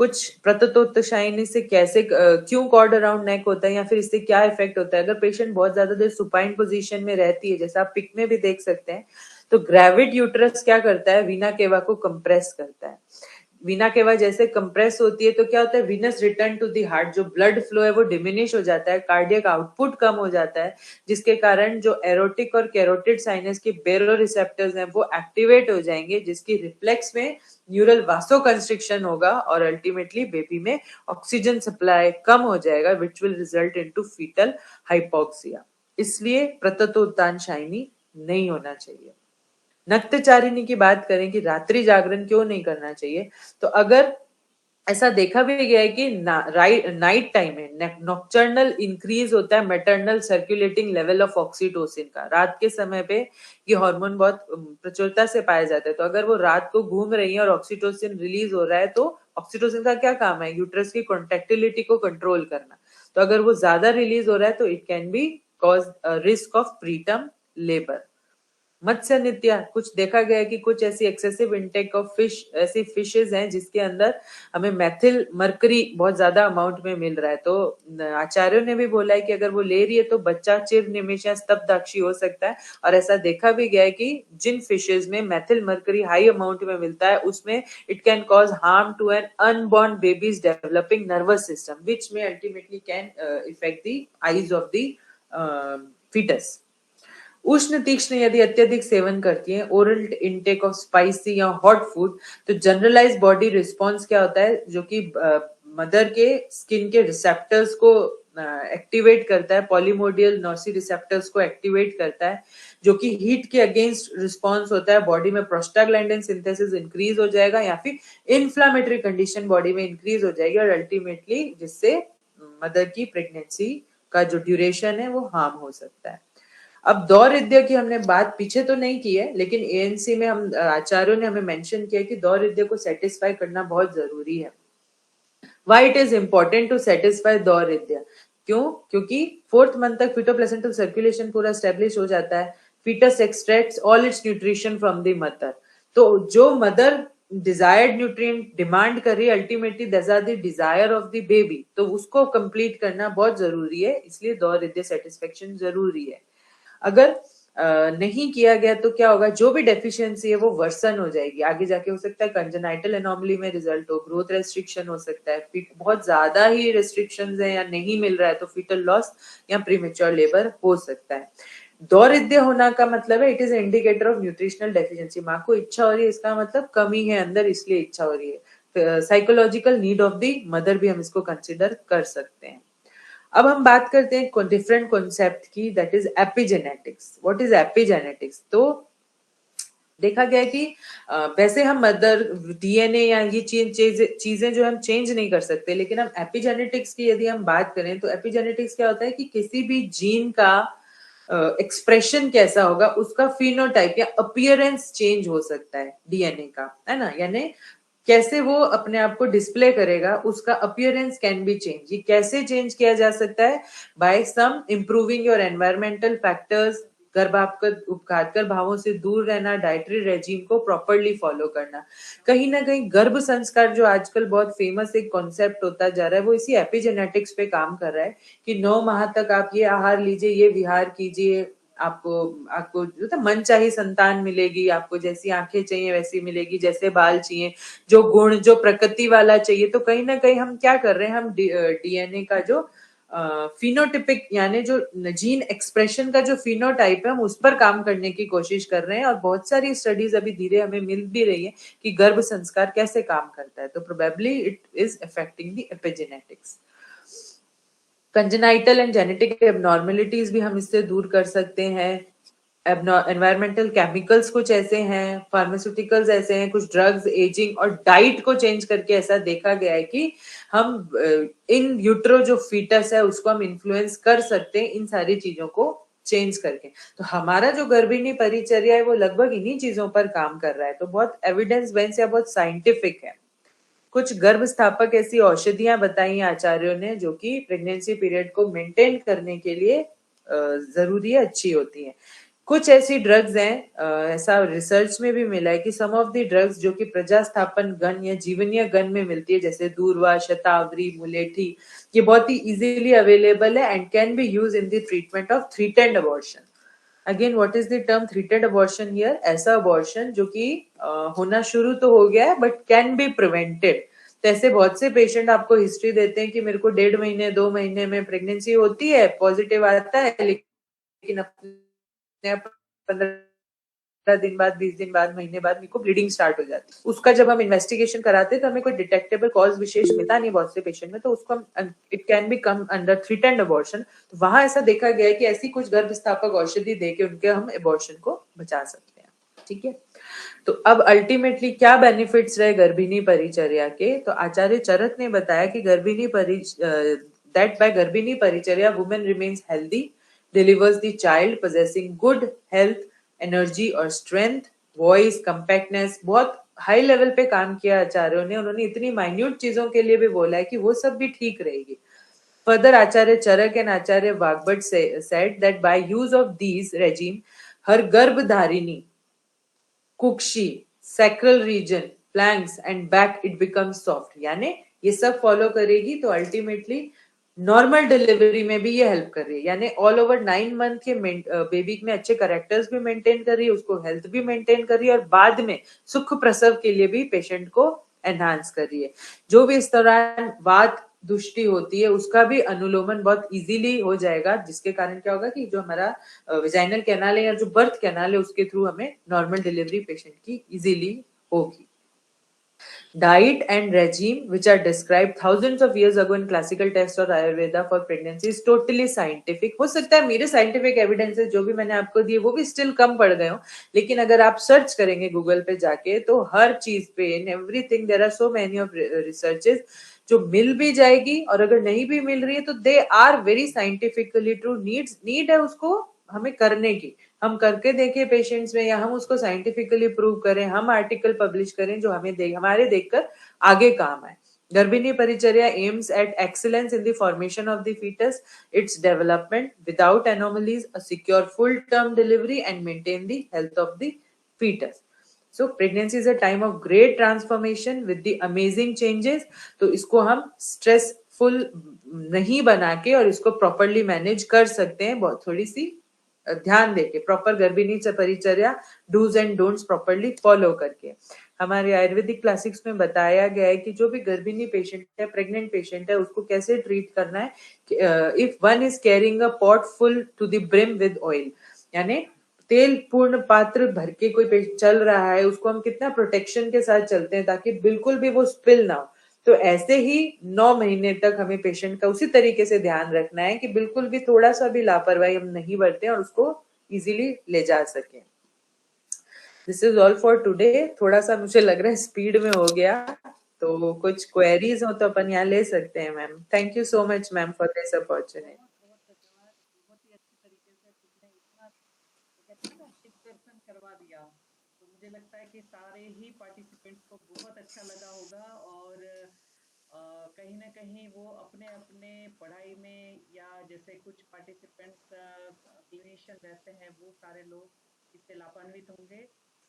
Speaker 2: कुछ प्रततोत्तशायनी से कैसे क्यों कॉर्ड अराउंड नेक होता है या फिर इससे क्या इफेक्ट होता है। अगर पेशेंट बहुत ज्यादा देर सुपाइन पोजीशन में रहती है, जैसा आप पिक में भी देख सकते हैं, तो ग्रेविड यूट्रस क्या करता है, वीना केवा को कंप्रेस करता है। वीना केवा जैसे कंप्रेस होती है तो क्या होता है, venous return to the heart, जो ब्लड फ्लो है वो डिमिनिश हो जाता है, कार्डियक आउटपुट कम हो जाता है, जिसके कारण जो एरोटिक और कैरोटिड साइनस के बेरो रिसेप्टर्स हैं वो एक्टिवेट हो जाएंगे, जिसकी रिफ्लेक्स में न्यूरल वासोकंस्ट्रिक्शन होगा और अल्टीमेटली बेबी में ऑक्सीजन सप्लाई कम हो जाएगा, which will result into foetal hypoxia. इसलिए प्रततोत्तानशायनी नहीं होना चाहिए। नक्तचारिणी की बात करें कि रात्रि जागरण क्यों नहीं करना चाहिए, तो अगर ऐसा देखा भी गया है कि नाइट टाइम में नॉक्टर्नल इंक्रीज होता है maternal circulating level of oxytocin का। रात के समय पे ये हार्मोन बहुत प्रचुरता से पाया जाता है। तो अगर वो रात को घूम रही है और ऑक्सीटोसिन रिलीज हो रहा है, तो ऑक्सीटोसिन का क्या काम है, यूट्रस की कॉन्ट्रेक्टिलिटी को कंट्रोल करना। तो अगर वो ज्यादा रिलीज हो रहा है तो it can be cause risk of preterm labour. मत्स्य नित्या, कुछ देखा गया है कि कुछ ऐसी एक्सेसिव इंटेक ऑफ फिश, ऐसी फिशेज हैं जिसके अंदर हमें मेथिल मरकरी बहुत ज्यादा अमाउंट में मिल रहा है। तो आचार्यों ने भी बोला है कि अगर वो ले रही है तो बच्चा चिर निमेश या स्तब्धाक्षी हो सकता है। और ऐसा देखा भी गया है कि जिन फिशेज में मेथिल मरकरी हाई अमाउंट में मिलता है, उसमें it can cause harm to an unborn babies developing nervous system, which में ultimately can affect the eyes of the foetus. उष्ण तीक्ष्ण यदि अत्यधिक सेवन करती है, ओरल इनटेक ऑफ स्पाइसी या हॉट फूड, तो जनरलाइज बॉडी रिस्पॉन्स क्या होता है, जो कि मदर के स्किन के रिसेप्टर्स को एक्टिवेट करता है, पॉलीमोडियल नॉसी रिसेप्टर्स को एक्टिवेट करता है, जो कि हीट के अगेंस्ट रिस्पॉन्स होता है। बॉडी में प्रोस्टाग्लैंडिन सिंथेसिस इंक्रीज हो जाएगा या फिर इन्फ्लामेटरी कंडीशन बॉडी में इंक्रीज हो जाएगी, और अल्टीमेटली जिससे मदर की प्रेगनेंसी का जो ड्यूरेशन है वो हार्म हो सकता है। अब दौर्यद्य की हमने बात पीछे तो नहीं की है, लेकिन एएनसी में हम आचार्यों ने हमें मेंशन किया कि दौर्यद्य को सेटिस्फाई करना बहुत जरूरी है। Why it is important to satisfy दौर्यद्य? क्यों? क्योंकि 4th मंथ तक फीटोप्लेसेंटल सर्कुलेशन पूरा एस्टेब्लिश हो जाता है। Foetus extracts all its nutrition from the mother. तो जो मदर डिजायर्ड न्यूट्रिएंट डिमांड कर रही है, ultimately that's are the desire of the baby, तो उसको कंप्लीट करना बहुत जरूरी है। इसलिए दौर्यद्य सेटिस्फेक्शन जरूरी है। अगर नहीं किया गया तो क्या होगा, जो भी डेफिशिएंसी है वो वर्सन हो जाएगी, आगे जाके हो सकता है कंजेनाइटल एनोमली में रिजल्ट हो, ग्रोथ रेस्ट्रिक्शन हो सकता है, बहुत ज्यादा ही रेस्ट्रिक्शंस है या नहीं मिल रहा है तो फीटल लॉस या प्रीमेच्योर लेबर हो सकता है। दौर्यद्य होना का मतलब है it is indicator of nutritional deficiency. माँ को इच्छा हो रही है, इसका मतलब कमी है अंदर, इसलिए इच्छा हो रही है। Psychological need of the mother भी हम इसको कंसिडर कर सकते हैं। अब हम बात करते हैं डिफरेंट कॉन्सेप्ट की, that is epigenetics. What is epigenetics? तो देखा गया कि वैसे हम मदर डीएनए या ये चीजें जो हम चेंज नहीं कर सकते, लेकिन हम एपिजेनेटिक्स की यदि हम बात करें तो एपिजेनेटिक्स क्या होता है कि किसी भी जीन का एक्सप्रेशन कैसा होगा, उसका फिनोटाइप या अपीयरेंस चेंज हो सकता है डीएनए का, है ना। यानी कैसे वो अपने आप को डिस्प्ले करेगा, उसका अपीयरेंस कैन बी चेंज। ये कैसे चेंज किया जा सकता है? By some improving your environmental factors, उपघातकर भावों से दूर रहना, डाइटरी रेजिम को प्रॉपरली फॉलो करना। कहीं ना कहीं गर्भ संस्कार जो आजकल बहुत फेमस एक कॉन्सेप्ट होता जा रहा है, वो इसी एपिजेनेटिक्स पे काम कर रहा है कि 9 माह तक आप ये आहार लीजिए, ये विहार कीजिए, आपको आपको जो था मनचाही संतान मिलेगी, आपको जैसी आंखें चाहिए वैसी मिलेगी, जैसे बाल चाहिए, जो गुण जो प्रकृति वाला चाहिए। तो कहीं ना कहीं हम क्या कर रहे हैं, हम डीएनए का जो फिनोटिपिक यानी जो जीन एक्सप्रेशन का जो फिनोटाइप है हम उस पर काम करने की कोशिश कर रहे हैं। और बहुत सारी स्टडीज अभी धीरे हमें मिल भी रही है कि गर्भ संस्कार कैसे काम करता है। तो probably it is affecting the epigenetics. Congenital and genetic abnormalities भी हम इससे दूर कर सकते हैं। एनवायरमेंटल केमिकल्स कुछ ऐसे हैं, फार्मास्यूटिकल्स ऐसे हैं, कुछ ड्रग्स, एजिंग और डाइट को चेंज करके ऐसा देखा गया है कि हम इन यूट्रो जो फीटस है उसको हम इन्फ्लुएंस कर सकते हैं इन सारी चीजों को चेंज करके। तो हमारा जो गर्भिणी परिचर्या है वो लगभग इन्हीं चीजों पर काम कर रहा है। तो बहुत एविडेंस बेस्ड या बहुत साइंटिफिक है। कुछ गर्भ स्थापक ऐसी औषधियां बताई आचार्यों ने जो कि प्रेगनेंसी पीरियड को मेंटेन करने के लिए जरूरी है, अच्छी होती है। कुछ ऐसी ड्रग्स हैं, ऐसा रिसर्च में भी मिला है कि सम ऑफ द ड्रग्स जो कि प्रजास्थापन गण या जीवनीय गण में मिलती है, जैसे दूर्वा, शतावरी, मुलेठी, ये बहुत ही इजीली अवेलेबल है and can be use in the treatment of threatened abortion. Again what is the term threatened abortion here? ऐसा अबॉर्शन जो कि होना शुरू तो हो गया है बट कैन बी प्रिवेंटेड। तो ऐसे बहुत से पेशेंट आपको हिस्ट्री देते हैं कि मेरे को 1.5 महीने 2 महीने में प्रेगनेंसी होती है, पॉजिटिव आता है, लेकिन अपने 15 दिन बाद, 20 दिन बाद, महीने बाद मेरे को ब्लीडिंग स्टार्ट हो जाती है। उसका जब हम इन्वेस्टिगेशन कराते हैं तो हमें कोई डिटेक्टेबल कॉज विशेष मिलता नहीं बहुत से पेशेंट में, तो उसको हम it can be come under threatened abortion. तो वहां ऐसा देखा गया है कि ऐसी कुछ गर्भ स्थापक औषधि देके उनके हम अबॉर्शन को बचा सकते हैं। ठीक है, तो अब अल्टीमेटली क्या बेनिफिट्स रहे गर्भिणी परिचर्या के? तो आचार्य चरक ने बताया कि that by गर्भिणी परिचर्या woman remains healthy, delivers the child possessing good health, energy और strength, voice, compactness, बहुत हाई लेवल पे काम किया आचार्यों ने। उन्होंने इतनी माइन्यूट चीजों के लिए भी बोला है कि वो सब भी ठीक रहेगी। Further, Acharya Charak and Acharya Vagbhat said that by use of these regime, her garbhadharini, Kukshi, sacral region, flanks and back it becomes soft। यानी ये सब फॉलो करेगी तो अल्टीमेटली नॉर्मल डिलीवरी में भी ये हेल्प कर रही है। यानी ऑल ओवर 9 मंथ के बेबी में अच्छे करेक्टर्स भी मेंटेन कर रही है, उसको हेल्थ भी मेंटेन कर रही है और बाद में सुख प्रसव के लिए भी पेशेंट को एनहांस कर रही है। जो भी इस दौरान वात दुष्टि होती है उसका भी अनुलोमन बहुत इजीली हो जाएगा, जिसके कारण क्या होगा कि जो हमारा विजाइनल कैनाल है या जो बर्थ कैनाल है उसके थ्रू हमें नॉर्मल डिलीवरी पेशेंट की इजीली होगी। Diet and regime which are described thousands of years ago in classical texts और Ayurveda for pregnancy is totally scientific। हो सकता है मेरे scientific evidences जो भी मैंने आपको दिए वो भी still कम पड़ गए हो, लेकिन अगर आप सर्च करेंगे गूगल पे जाके तो हर चीज पे in everything there are so many of researches जो मिल भी जाएगी, और अगर नहीं भी मिल रही है तो they are very scientifically true. Need है उसको हमें करने की, हम करके देखें पेशेंट्स में या हम उसको साइंटिफिकली प्रूव करें, हम आर्टिकल पब्लिश करें जो हमारे देखकर आगे काम आए। गर्भिणी परिचर्या aims at excellence in the formation of the fetus, its development without anomalies, a secure full term delivery and maintain the health of the fetus। So pregnancy is a time of great transformation with the amazing changes। तो इसको हम stressful नहीं बना के और इसको properly manage कर सकते हैं, बहुत थोड़ी सी ध्यान देके प्रॉपर गर्भिणी परिचर्या dos and don'ts properly follow करके। हमारे आयुर्वेदिक क्लासिक्स में बताया गया है कि जो भी गर्भिणी पेशेंट है, प्रेग्नेंट पेशेंट है, उसको कैसे ट्रीट करना है। If one is carrying a pot full to the brim with oil, यानी तेल पूर्ण पात्र भर के कोई चल रहा है, उसको हम कितना प्रोटेक्शन के साथ चलते हैं ताकि बिल्कुल भी वो स्पिल ना हो। तो ऐसे ही 9 महीने तक हमें पेशेंट का उसी तरीके से ध्यान रखना है कि बिल्कुल भी थोड़ा सा भी लापरवाही हम नहीं बरतें और उसको इजीली ले जा सकें। This is all for today. थोड़ा सा मुझे लग रहा है स्पीड में हो गया, तो कुछ क्वेरीज हो तो अपन यहाँ ले सकते हैं ma'am. Thank you so much ma'am for this opportunity.
Speaker 1: बहुत ही अच्छी तरीके से तुमने इतना कहते हैं ना डिस्कशन करवा दिया, तो मुझे लगता है कि सारे ही पार्टिसिपेंट्स को बहुत अच्छा लगा होगा। और कहीं ना कहीं वो अपने अपने पढ़ाई में या जैसे कुछ पार्टिसिपेंट्स क्लिनिशियन रहते हैं वो सारे लोग इससे लाभान्वित होंगे।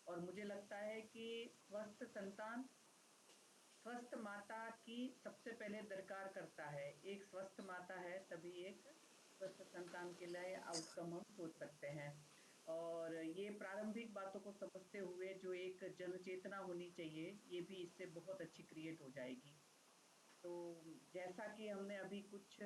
Speaker 1: और मुझे लगता है कि स्वस्थ संतान स्वस्थ माता की सबसे पहले दरकार करता है। एक स्वस्थ माता है तभी एक स्वस्थ संतान के लिए आउटकम हम सोच सकते हैं। और ये प्रारंभिक बातों को समझते हुए जो एक जन चेतना होनी चाहिए, ये भी इससे बहुत अच्छी क्रिएट हो जाएगी। तो जैसा कि हमने अभी कुछ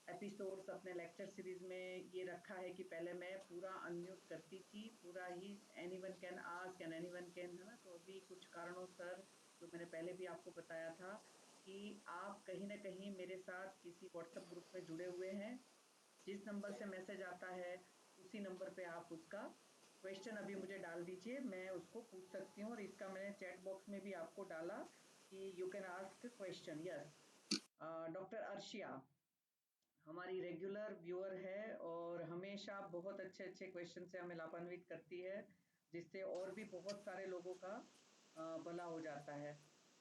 Speaker 1: एपिसोड्स अपने लेक्चर सीरीज में ये रखा है कि पहले मैं पूरा अनम्यूट करती थी, पूरा ही anyone can ask and anyone can, है ना। तो अभी कुछ कारणों सर, जो मैंने पहले भी आपको बताया था कि आप कहीं ना कहीं मेरे साथ किसी व्हाट्सएप ग्रुप में जुड़े हुए हैं, जिस नंबर से मैसेज आता है उसी नंबर पे आप उसका क्वेश्चन अभी मुझे डाल दीजिए, मैं उसको पूछ सकती हूँ। और इसका मैंने चैट बॉक्स में भी आपको डाला कि you can ask question. Yes, doctor Arshia हमारी रेगुलर व्यूअर है और हमेशा बहुत अच्छे अच्छे क्वेश्चन से हमें लाभान्वित करती है, जिससे और भी बहुत सारे लोगों का भला हो जाता है।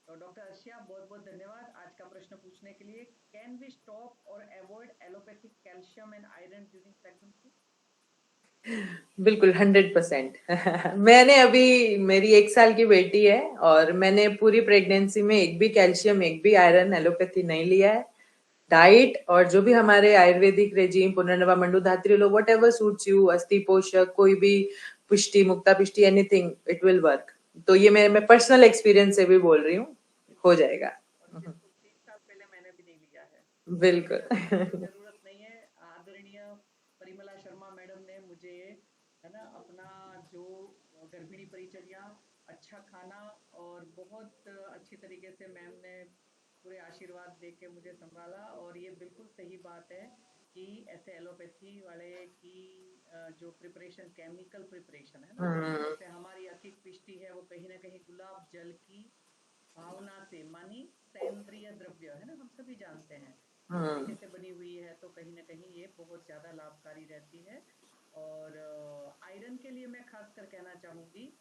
Speaker 1: तो डॉक्टर अर्शिया, बहुत बहुत धन्यवाद आज का प्रश्न पूछने के लिए। कैन वी स्टॉप और avoid allopathic calcium and iron during pregnancy?
Speaker 2: बिल्कुल 100%। मैंने अभी, मेरी 1 साल की बेटी है और मैंने पूरी प्रेगनेंसी में एक भी कैल्शियम, एक भी आयरन एलोपैथी नहीं लिया है। डाइट और जो भी हमारे आयुर्वेदिक रेजिम, पुनर्नवा मंडू धात्री लो, वट एवर सूट्स यू, अस्थि पोषक, कोई भी पुष्टि, मुक्ता पुष्टि, एनीथिंग, इट विल वर्क। तो ये मैं पर्सनल एक्सपीरियंस से भी बोल रही हूँ, हो जाएगा।
Speaker 1: और बिल्कुल 3 साल पहले मैंने भी नहीं लिया है,
Speaker 2: बिल्कुल।
Speaker 1: मुझे अभी भी कोई जरूरत नहीं है। आदरणीय परिमला शर्मा मैडम ने मुझे, है ना, अपना जो गर्भिणी परिचर्या, अच्छा खाना और बहुत अच्छी तरीके से मैम ने पूरे आशीर्वाद दे के मुझे संभाला। और ये बिल्कुल सही बात है कि ऐसे एलोपैथी वाले की जो प्रिपरेशन, केमिकल प्रिपरेशन है ना, जैसे हमारी अकिक पिष्टी है, वो कहीं ना कहीं गुलाब जल की भावना से, मानी सेंद्रिय द्रव्य है ना, हम सभी जानते हैं इस तरीके से बनी हुई है, तो कहीं ना कहीं ये बहुत ज्यादा लाभकारी रहती है। और आयरन के लिए मैं खासकर कहना चाहूंगी,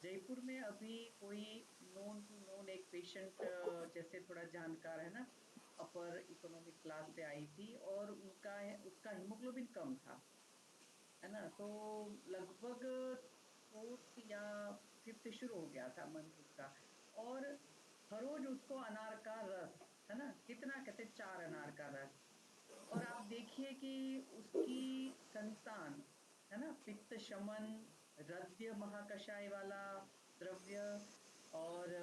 Speaker 1: जयपुर में अभी कोई नोन टू नोन एक पेशेंट, जैसे थोड़ा जानकार है ना, अपर इकोनॉमिक क्लास से आई थी और उनका उसका हीमोग्लोबिन कम था, है ना। तो लगभग फोर्थ या फिफ्थ शुरू हो गया था मंथ उसका, और हर रोज उसको अनार का रस, है ना, कितना कहते 4 अनार का रस। और आप देखिए कि उसकी संतान, है ना, पित्त शमन, हृदय महाकषाय वाला द्रव्य, और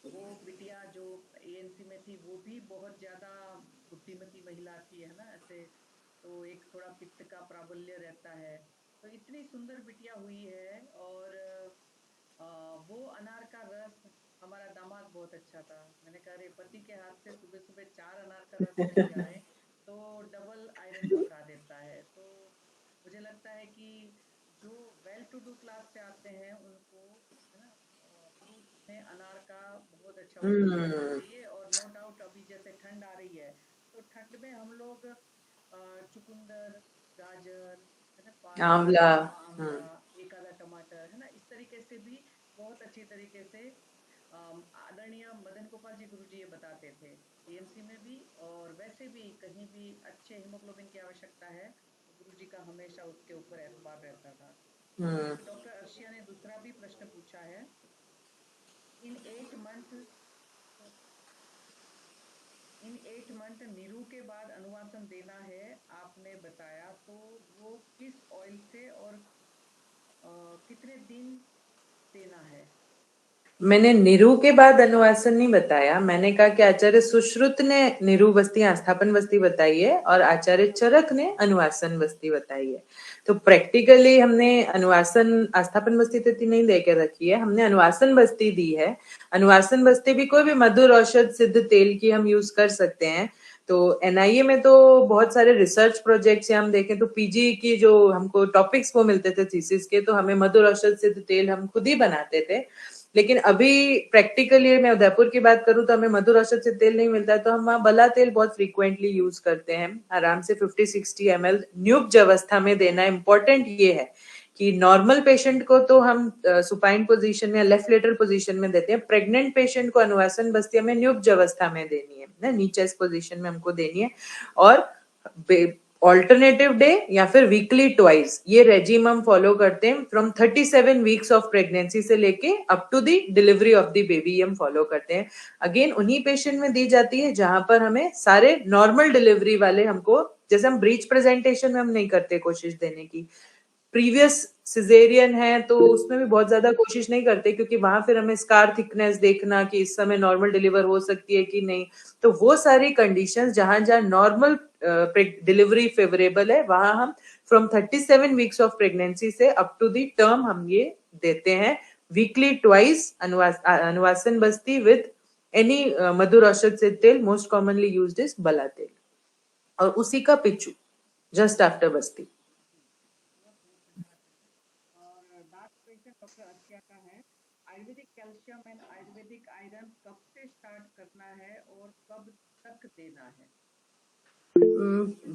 Speaker 1: वो बिटिया जो एएनसी में थी वो भी बहुत ज्यादा बुद्धिमती महिला थी, है ना, ऐसे। तो एक थोड़ा पित्त का प्राबल्य रहता है, तो इतनी सुंदर बिटिया हुई है। और आ, वो अनार का रस, हमारा दामाद बहुत अच्छा था, मैंने कहा अरे पति के हाथ से सुबह सुबह 4 अनार का रस मिल जाए तो डबल आयरन पकड़ा देता है। तो मुझे लगता है कि जो वेल टू डू क्लास से आते हैं उनको, है ना, फ्रूट्स में अनार का बहुत अच्छा उपयोग करना चाहिए। और नो डाउट अभी जैसे ठंड आ रही है, तो ठंड में हम लोग चुकंदर, गाजर, है ना, पालक,
Speaker 2: आंवला।
Speaker 1: आंवला, एक आधा टमाटर, है ना, इस तरीके से भी बहुत अच्छी तरीके से आदरणीय मदन गोपाल जी गुरु जी ये बताते थे, एएनसी में भी और वैसे भी कहीं भी अच्छे हीमोग्लोबिन की आवश्यकता है तो गुरु जी का हमेशा उसके ऊपर एतबार रहता था। अभी डॉक्टर अर्शिया ने दूसरा भी प्रश्न पूछा है, इन 8 मंथ नीरू के बाद अनुवासन देना है आपने बताया, तो वो किस ऑयल से और कितने दिन देना है?
Speaker 2: मैंने निरु के बाद अनुवासन नहीं बताया, मैंने कहा कि आचार्य सुश्रुत ने निरु बस्ती आस्थापन बस्ती बताई है और आचार्य चरक ने अनुवासन बस्ती बताई है। तो प्रैक्टिकली हमने अनुवासन आस्थापन बस्ती तो नहीं देकर रखी है, हमने अनुवासन बस्ती दी है। अनुवासन बस्ती भी कोई भी मधुर औषध सिद्ध तेल की हम यूज कर सकते हैं। तो एनआईए में तो बहुत सारे रिसर्च प्रोजेक्ट्स से हम देखें तो पीजी की जो हमको टॉपिक्स वो मिलते थे थीसिस के, तो हमें मधुर औषध सिद्ध तेल हम खुद ही बनाते थे। लेकिन अभी प्रैक्टिकली मैं उदयपुर की बात करूं तो हमें मधुर औषध से तेल नहीं मिलता है, तो हम वहाँ बला तेल बहुत फ्रीक्वेंटली यूज करते हैं, आराम से 50-60 ml न्युब्ज अवस्था में देना। इंपॉर्टेंट ये है कि नॉर्मल पेशेंट को तो हम सुपाइन पोजीशन में, लेफ्ट लेटरल पोजीशन में देते हैं, प्रेग्नेंट पेशेंट को अनुवासन बस्ती हमें न्युब्ज अवस्था में देनी है ना, नीचे इस पोजीशन में हमको देनी है। और ऑल्टरनेटिव डे या फिर वीकली ट्वाइस, ये रेजिम हम फॉलो करते हैं फ्रॉम 37 वीक्स ऑफ प्रेगनेंसी से लेके up to the delivery of the baby हम फॉलो करते हैं। अगेन उन्हीं पेशेंट में दी जाती है जहां पर हमें सारे नॉर्मल डिलीवरी वाले हमको, जैसे हम ब्रीच प्रेजेंटेशन में हम नहीं करते कोशिश देने की, प्रीवियस सिजेरियन है तो उसमें भी बहुत ज्यादा कोशिश नहीं करते क्योंकि वहां फिर हमें स्कार थिकनेस देखना कि इस समय नॉर्मल डिलीवर हो सकती है कि नहीं। तो वो सारी कंडीशंस जहां जहां नॉर्मल डिलीवरी फेवरेबल है वहां हम फ्रॉम 37 वीक्स ऑफ प्रेगनेंसी से अप टू दी टर्म हम ये देते हैं weekly twice अनुवासन Basti with any मधुर औषध से तेल, मोस्ट कॉमनली यूज्ड इज बला तेल, और उसी का पिच्चू जस्ट आफ्टर बस्ती।
Speaker 1: और लास्ट क्वेश्चन डॉक्टर अर्चिया का है, Ayurvedic calcium and Ayurvedic iron कब से स्टार्ट करना है और कब तक देना है?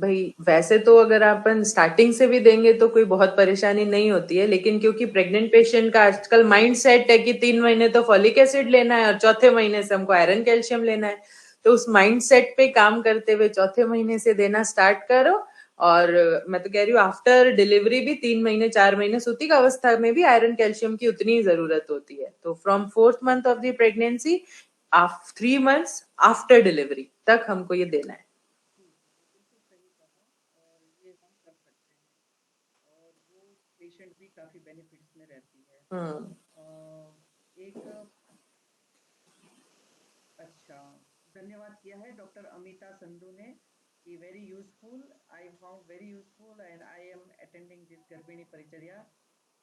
Speaker 2: भाई वैसे तो अगर अपन स्टार्टिंग से भी देंगे तो कोई बहुत परेशानी नहीं होती है, लेकिन क्योंकि प्रेग्नेंट पेशेंट का आजकल माइंड सेट है कि 3 महीने तो फॉलिक एसिड लेना है और चौथे महीने से हमको आयरन कैल्शियम लेना है, तो उस माइंड सेट पे काम करते हुए चौथे महीने से देना स्टार्ट करो। और मैं तो कह रही हूँ आफ्टर डिलीवरी भी 3 महीने 4 महीने सूतिक अवस्था में भी आयरन कैल्शियम की उतनी ही जरूरत होती है। तो from 4th month of the pregnancy 3 months after delivery तक हमको ये देना है।
Speaker 1: बिल्कुल सही कहा, और ये हम कर सकते हैं, और वो पेशेंट भी काफ़ी बेनिफिट्स में रहती है।
Speaker 2: हम्म।
Speaker 1: एक अच्छा धन्यवाद किया है डॉक्टर अमिता संधू ने कि very useful, I found very useful and I am attending this गर्भिणी परिचर्या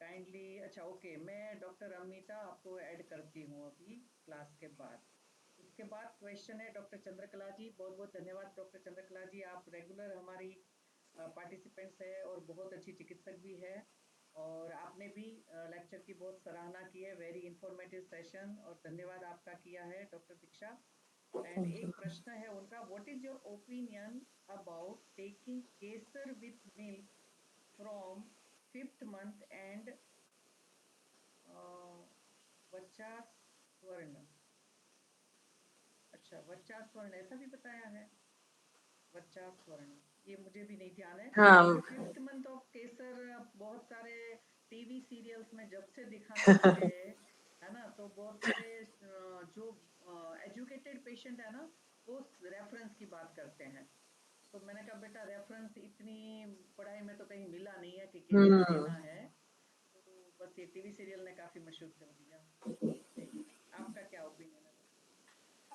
Speaker 1: काइंडली। अच्छा ओके, मैं डॉक्टर अमिता आपको ऐड करती हूँ अभी क्लास के बाद। उसके बाद क्वेश्चन है डॉक्टर चंद्रकला जी, बहुत बहुत धन्यवाद डॉक्टर चंद्रकला जी, आप रेगुलर हमारी पार्टिसिपेंट्स है और बहुत अच्छी चिकित्सक भी है, और आपने भी लेक्चर की बहुत सराहना की है, वेरी इंफॉर्मेटिव सेशन, और धन्यवाद आपका किया है doctor Diksha. And
Speaker 2: thank you.
Speaker 1: एक प्रश्न है उनका, what is your opinion about taking केसर with milk from 5th month and वच्चा स्वर्ण? अच्छा वच्चा स्वर्ण ऐसा भी बताया है, वच्चा स्वर्ण, ये मुझे भी नहीं ध्यान है,
Speaker 2: हाँ।
Speaker 1: क्योंकि 5th month ऑफ केसर बहुत सारे टीवी सीरियल्स में जब से दिखाने लगे है ना, तो बहुत सारे जो एजुकेटेड पेशेंट है ना, वो रेफरेंस की बात करते हैं। तो मैंने कहा बेटा रेफरेंस इतनी पढ़ाई में तो कहीं मिला नहीं है कि कैसे
Speaker 2: हम्म।
Speaker 1: लेना है, तो बस ये टीवी सीरियल ने काफी मशहूर कर दिया। जी, आपका क्या ओपिनियन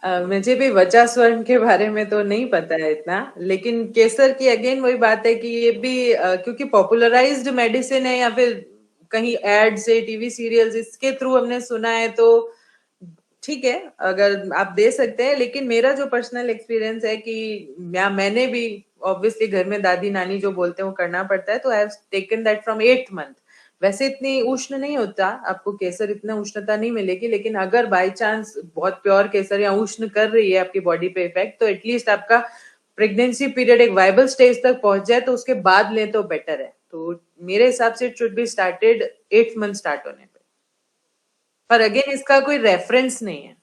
Speaker 1: है?
Speaker 2: मुझे भी वचा स्वर्ण के बारे में तो नहीं पता है इतना, लेकिन केसर की अगेन वही बात है कि ये भी क्योंकि पॉपुलराइज्ड मेडिसिन है या फिर कहीं एड से टीवी सीरियल्स इसके थ्रू हमने सुना है, तो ठीक है अगर आप दे सकते हैं। लेकिन मेरा जो पर्सनल एक्सपीरियंस है कि मैंने भी ऑब्वियसली घर में दादी नानी जो बोलते हैं वो करना पड़ता है, तो I have taken that from 8th month. वैसे इतनी उष्ण नहीं होता, आपको केसर इतना उष्णता नहीं मिलेगी, लेकिन अगर बाय चांस बहुत प्योर केसर या उष्ण कर रही है आपकी बॉडी पे इफेक्ट, तो एटलीस्ट आपका प्रेगनेंसी पीरियड एक वाइबल स्टेज तक पहुंच जाए तो उसके बाद लें तो बेटर है। तो मेरे हिसाब से it should be started 8th month start होने पे। पर अगेन इसका कोई रेफरेंस नहीं है,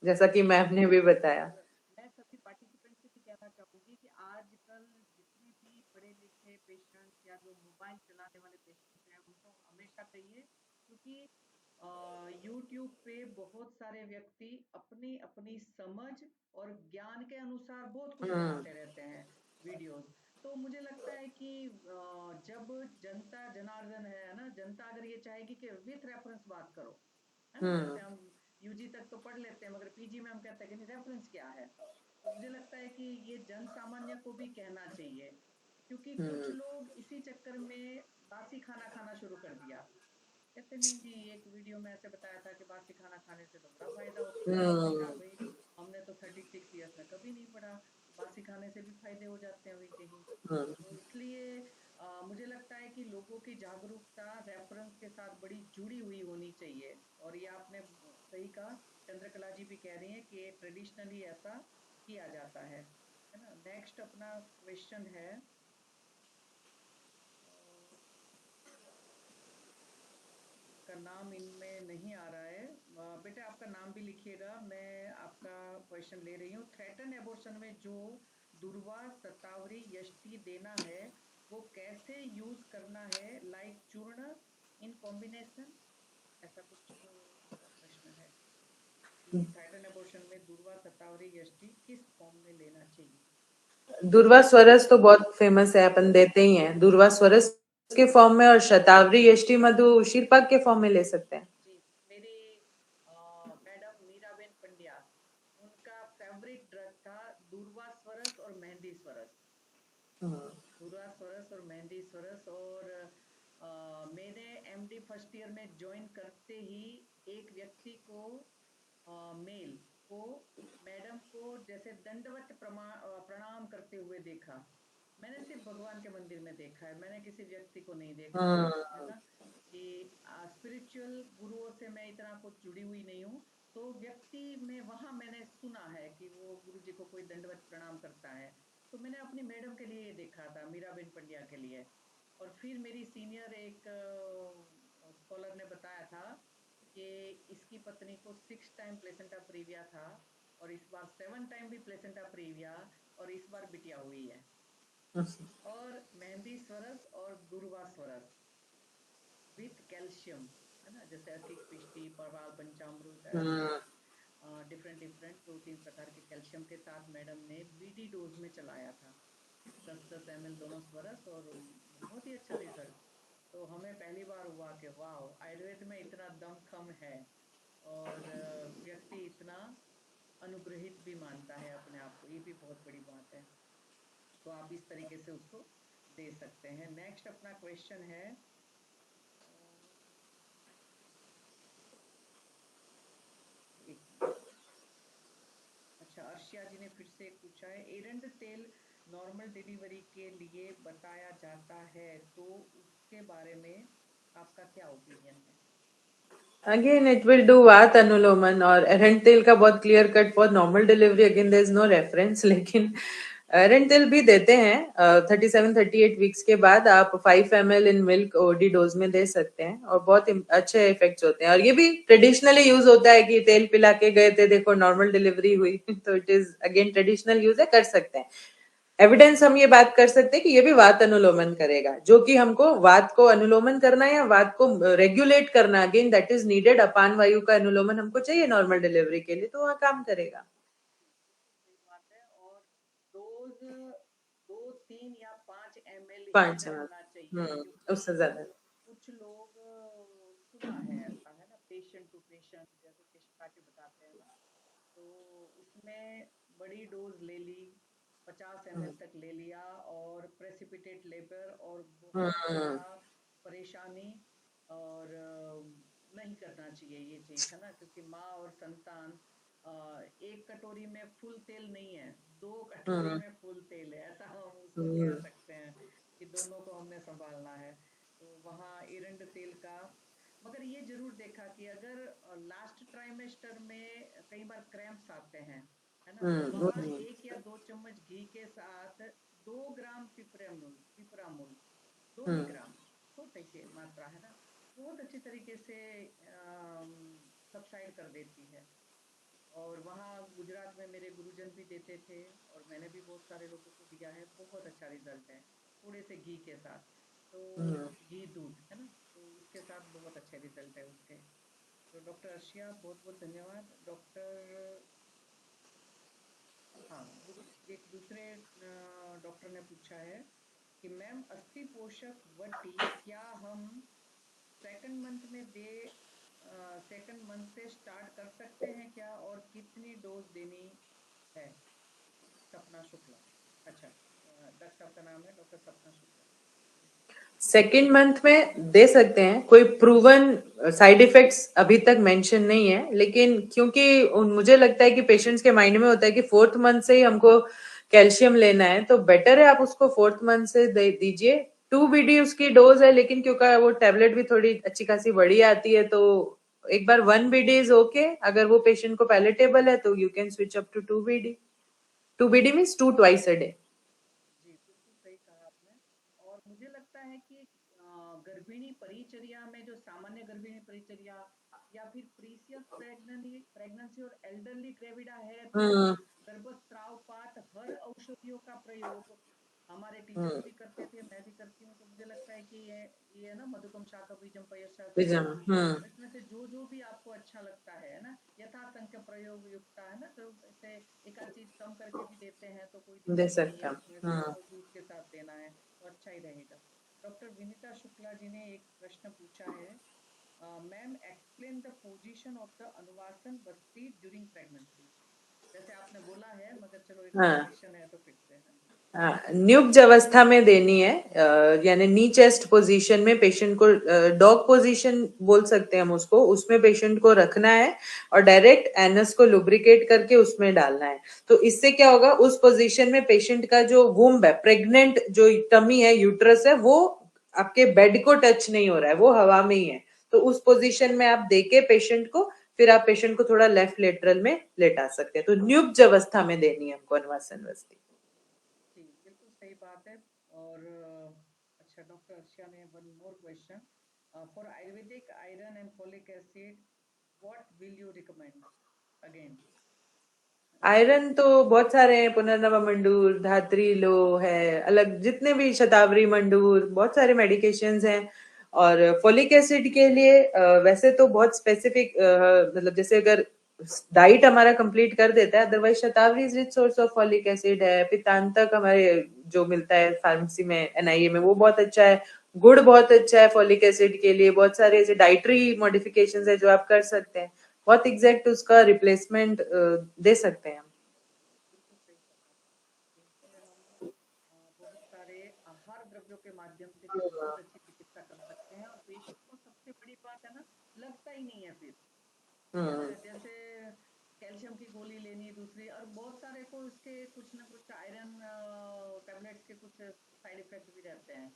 Speaker 2: जैसा कि मैम ने भी बताया।
Speaker 1: और मैं सभी पार्टिसिपेंट से भी कहना चाहूंगी कि आजकल जितने भी पढ़े लिखे पेशेंट्स या जो मोबाइल चलाने वाले पेशेंट्स हैं उनको हमेशा कहिए, क्योंकि यूट्यूब पे बहुत सारे व्यक्ति अपनी अपनी समझ और ज्ञान के अनुसार बहुत कुछ
Speaker 2: हम्म।
Speaker 1: बनाते रहते हैं वीडियोस। तो मुझे लगता है कि जब जनता जनार्दन है ना, जनता अगर ये चाहेगी कि विथ रेफरेंस बात करो, है ना,
Speaker 2: हम्म।
Speaker 1: जैसे हम यूजी तक तो पढ़ लेते हैं मगर पीजी में हम कहते हैं कि रेफरेंस क्या है, तो मुझे लगता है कि ये जन सामान्य को भी कहना चाहिए, क्योंकि कुछ
Speaker 2: हम्म।
Speaker 1: लोग इसी चक्कर में बासी खाना खाना शुरू कर दिया, कहते नहीं जी एक वीडियो में ऐसे बताया था कि बासी खाना खाने से तो बड़ा फायदा होता है, हमने कहा
Speaker 2: हम्म।
Speaker 1: भाई हमने तो 36 ईयर्स में कभी नहीं पढ़ा, बासी खाने से भी फायदे हो जाते हैं वही कहीं।
Speaker 2: हम्म।
Speaker 1: तो इसलिए मुझे लगता है कि लोगों की जागरूकता रेफरेंस के साथ बड़ी जुड़ी हुई होनी चाहिए, और ये आपने सही कहा, चंद्रकला जी भी कह रही हैं कि ट्रेडिशनली ऐसा किया जाता है ना। नेक्स्ट अपना क्वेश्चन है, का नाम इनमें नहीं आ रहा है, बेटा आपका नाम भी लिखिएगा, मैं आपका क्वेश्चन ले रही हूँ। थ्रेटन एबॉर्शन में जो दुर्वा शतावरी यष्टि देना है, वो कैसे यूज करना है, लाइक चूर्ण इन कॉम्बिनेशन, ऐसा कुछ प्रश्न है कि साइटन एबॉर्शन में दुर्वा शतावरी यष्टि किस फॉर्म में लेना चाहिए।
Speaker 2: दुर्वा स्वरस तो बहुत फेमस है, अपन देते ही हैं दुर्वा स्वरस के फॉर्म में, और शतावरी यष्टि मधु शीरपाक के फॉर्म में ले सकते हैं।
Speaker 1: जी, मेरी मैडम मीराबेन पंड्या, उनका फेवरेट ड्रग था दूर्वा स्वरस और मेहंदी स्वरस। दूर्वा स्वरस और मेहंदी स्वरस। और मैंने एमडी फर्स्ट ईयर में ज्वाइन करते ही एक व्यक्ति को, मेल को, मैडम को जैसे दंडवत प्रणाम करते हुए देखा। मैंने सिर्फ भगवान के मंदिर में देखा है, मैंने किसी व्यक्ति को नहीं देखा है ना, कि स्पिरिचुअल गुरुओं से मैं इतना कुछ जुड़ी हुई नहीं हूँ। तो व्यक्ति में वहां मैंने सुना है कि वो गुरु जी को कोई दंडवत प्रणाम करता है। तो मैंने अपनी मैडम के लिए ये देखा था, मीराबेन पंड्या के लिए। और फिर मेरी सीनियर एक स्कॉलर ने बताया था कि इसकी पत्नी को 6 टाइम प्लेसेंटा प्रीविया था, और इस बार 7 टाइम भी प्लेसेंटा प्रीविया, और इस बार बिटिया हुई है। और मेहंदी स्वरस और दुर्वा स्वरस विथ कैल्शियम, है ना, जैसे अतिक पिष्टी, परवाल पंचामृत, ऐसे डिफरेंट डिफरेंट 2-3 प्रकार के कैल्शियम के साथ मैडम ने बीडी डोज में चलाया था, 10-10 ml दोनों स्वरस, और बहुत ही अच्छा रिजल्ट। तो हमें पहली बार हुआ कि वाह, आयुर्वेद में इतना दमखम है, और व्यक्ति इतना अनुग्रहित भी मानता है अपने आप को, ये भी बहुत बड़ी बात है। तो आप इस तरीके से उसको दे सकते हैं। नेक्स्ट अपना क्वेश्चन है, एक मिनट। अच्छा, अर्शिया जी ने फिर से पूछा है, एरंड तेल नॉर्मल डिलीवरी के लिए बताया जाता है, तो उसके बारे में आपका क्या ओपिनियन है।
Speaker 2: अगेन इट विल डू वात अनुलोमन, और एरंड तेल का बहुत clear cut for normal delivery, again there is no reference. लेकिन एरंड तेल भी देते हैं 37-38 वीक्स के बाद, आप 5 ml in milk OD dose में दे सकते हैं, और बहुत अच्छे इफेक्ट्स होते हैं। और ये भी ट्रेडिशनली यूज होता है कि तेल पिला के गए थे, देखो नॉर्मल डिलीवरी हुई। तो it is again traditional use है, कर सकते हैं। एविडेंस हम ये बात कर सकते हैं कि ये भी वात अनुलोमन करेगा, जो कि हमको वात को अनुलोमन करना है या वात को रेगुलेट करना, अगेन दैट इज नीडेड। अपान वायु का अनुलोमन हमको चाहिए नॉर्मल डिलीवरी के लिए, तो वह काम करेगा।
Speaker 1: सही बात है। और डोज 2, 3 या 5 ml ही
Speaker 2: 5 ml।
Speaker 1: रहना चाहिए, क्योंकि
Speaker 2: उससे ज्यादा।
Speaker 1: कुछ लोग, सुना है ऐसा, है ना, पेशेंट टू पेशेंट, जैसे पेशेंट आके बताते हैं ना, तो उसमें बड़ी डोज ले ली, 50 ml तक ले लिया, और प्रेसिपिटेट लेबर, और बहुत
Speaker 2: हम्म।
Speaker 1: ज्यादा परेशानी, और नहीं करना चाहिए ये चीज, है ना, क्योंकि माँ और संतान, एक कटोरी में फुल तेल नहीं है, 2 कटोरी
Speaker 2: हम्म।
Speaker 1: में फुल तेल है, ऐसा हम उसको कह
Speaker 2: हम्म।
Speaker 1: सकते हैं, कि दोनों को हमने संभालना है। तो वहाँ एरंड तेल का, मगर ये जरूर देखा कि अगर लास्ट ट्राइमेस्टर में कई बार क्रैम्प्स आते हैं, है ना, तो वहाँ 1 या 2 चम्मच घी के साथ 2 ग्राम पिपरामुल, 2 ही ग्राम, छोटे से मात्रा, है ना, बहुत अच्छी तरीके से सबसाइड कर देती है। और वहाँ गुजरात में मेरे गुरुजन भी देते थे, और मैंने भी बहुत सारे लोगों को दिया है, बहुत अच्छा रिजल्ट है, थोड़े से घी के साथ। तो घी दूध, है ना, तो उसके साथ बहुत अच्छे रिजल्ट है उसके। तो डॉक्टर अर्शिया, बहुत बहुत धन्यवाद। डॉक्टर, हाँ, एक दूसरे डॉक्टर ने पूछा है कि मैम, अस्थि पोषक वटी क्या हम सेकंड मंथ में दे, सेकंड मंथ से स्टार्ट कर सकते हैं क्या, और कितनी डोज देनी है। सपना शुक्ला, अच्छा, डॉक्टर साहब का नाम है डॉक्टर सपना शुक्ला।
Speaker 2: सेकेंड मंथ में दे सकते हैं, कोई प्रूवन साइड इफेक्ट्स अभी तक मेंशन नहीं है, लेकिन क्योंकि मुझे लगता है कि पेशेंट्स के माइंड में होता है कि 4th मंथ से ही हमको कैल्शियम लेना है, तो बेटर है आप उसको 4th मंथ से दे दीजिए। 2 BD उसकी डोज है, लेकिन क्योंकि वो टेबलेट भी थोड़ी अच्छी खासी बड़ी आती है, तो एक बार 1 BD इज ओके। अगर वो पेशेंट को पैलेटेबल है तो you can switch up to 2 BD। 2 BD means 2 twice a day।
Speaker 1: जी, बिल्कुल सही कहा आपने। और मुझे लगता है कि गर्भिणी परिचर्या में, जो सामान्य गर्भिणी परिचर्या या फिर प्रीसियस प्रेगनेंसी और एल्डरली ग्रेविडा है तो
Speaker 2: हम्म
Speaker 1: गर्भस्रावपात हर औषधियों का प्रयोग हमारे टीचर्स
Speaker 2: हम्म
Speaker 1: भी करते थे, मैं भी करती हूँ, तो मुझे लगता है कि ये ना मधुकम शाखा बीजम पयस्यासु
Speaker 2: बीजम
Speaker 1: इसमें से जो भी आपको अच्छा लगता है ना, यथार्थ अंक प्रयोग युक्त है ना, तो ऐसे एक आध चीज कम करके भी देते हैं तो कोई
Speaker 2: दे
Speaker 1: दिक्कत नहीं
Speaker 2: सकते
Speaker 1: है,
Speaker 2: हैं।
Speaker 1: उसमें से और जूस के साथ देना है तो अच्छा ही रहेगा। डॉक्टर विनीता शुक्ला जी ने एक प्रश्न पूछा है, ma'am explain the position of the अनुवासन बस्ती ड्यूरिंग प्रेगनेंसी। जैसे आपने बोला है मगर चलो एक और
Speaker 2: हाँ
Speaker 1: क्वेश्चन है तो फिर से हाँ जी।
Speaker 2: हाँ, नियुक्त अवस्था में देनी है, यानी नी चेस्ट पोजीशन में पेशेंट को, डॉग पोजीशन बोल सकते हैं हम उसको, उसमें पेशेंट को रखना है और डायरेक्ट एनस को लुब्रिकेट करके उसमें डालना है। तो इससे क्या होगा, उस पोजीशन में पेशेंट का जो वूम्ब है, प्रेग्नेंट जो टमी है, यूट्रस है, वो आपके बेड को टच नहीं हो रहा है, वो हवा में ही है। तो उस पोजीशन में आप देके पेशेंट को, फिर आप पेशेंट को थोड़ा लेफ्ट लेटरल में लेटा सकते हैं। तो नियुक्त अवस्था में देनी है हमको अनुवासन वस्ती।
Speaker 1: जी बिल्कुल सही बात है। और अच्छा डॉक्टर अर्शिया ने one more question, for Ayurvedic iron and folic acid what will you recommend again.
Speaker 2: Iron तो बहुत सारे हैं, पुनर्नवा मंडूर, धात्री लो है, अलग जितने भी शतावरी मंडूर, बहुत सारे मेडिकेशंस हैं। और फोलिक एसिड के लिए वैसे तो बहुत स्पेसिफिक, मतलब जैसे अगर डाइट हमारा कंप्लीट कर देता है, otherwise shatavari is rich source of folic acid है। पित्तांतक हमारे जो मिलता है फार्मेसी में, एनआईए में, वो बहुत अच्छा है। गुड़ बहुत अच्छा है फोलिक एसिड के लिए। बहुत सारे ऐसे डाइटरी मॉडिफिकेशंस है जो आप कर सकते हैं, बहुत एग्जैक्ट उसका रिप्लेसमेंट दे सकते हैं हम।
Speaker 1: बिल्कुल सही कहा, इनसे हम बहुत सारे आहार द्रव्यों के माध्यम से भी बहुत अच्छी चिकित्सा कर सकते हैं और पेशेंट को सबसे बड़ी बात है ना, लगता ही नहीं है फिर, है ना।
Speaker 2: हम्म
Speaker 1: जैसे कैल्शियम की गोली लेनी दूसरी, और बहुत सारे को इसके कुछ ना कुछ आयरन टैबलेट्स के कुछ साइड इफेक्ट भी रहते हैं,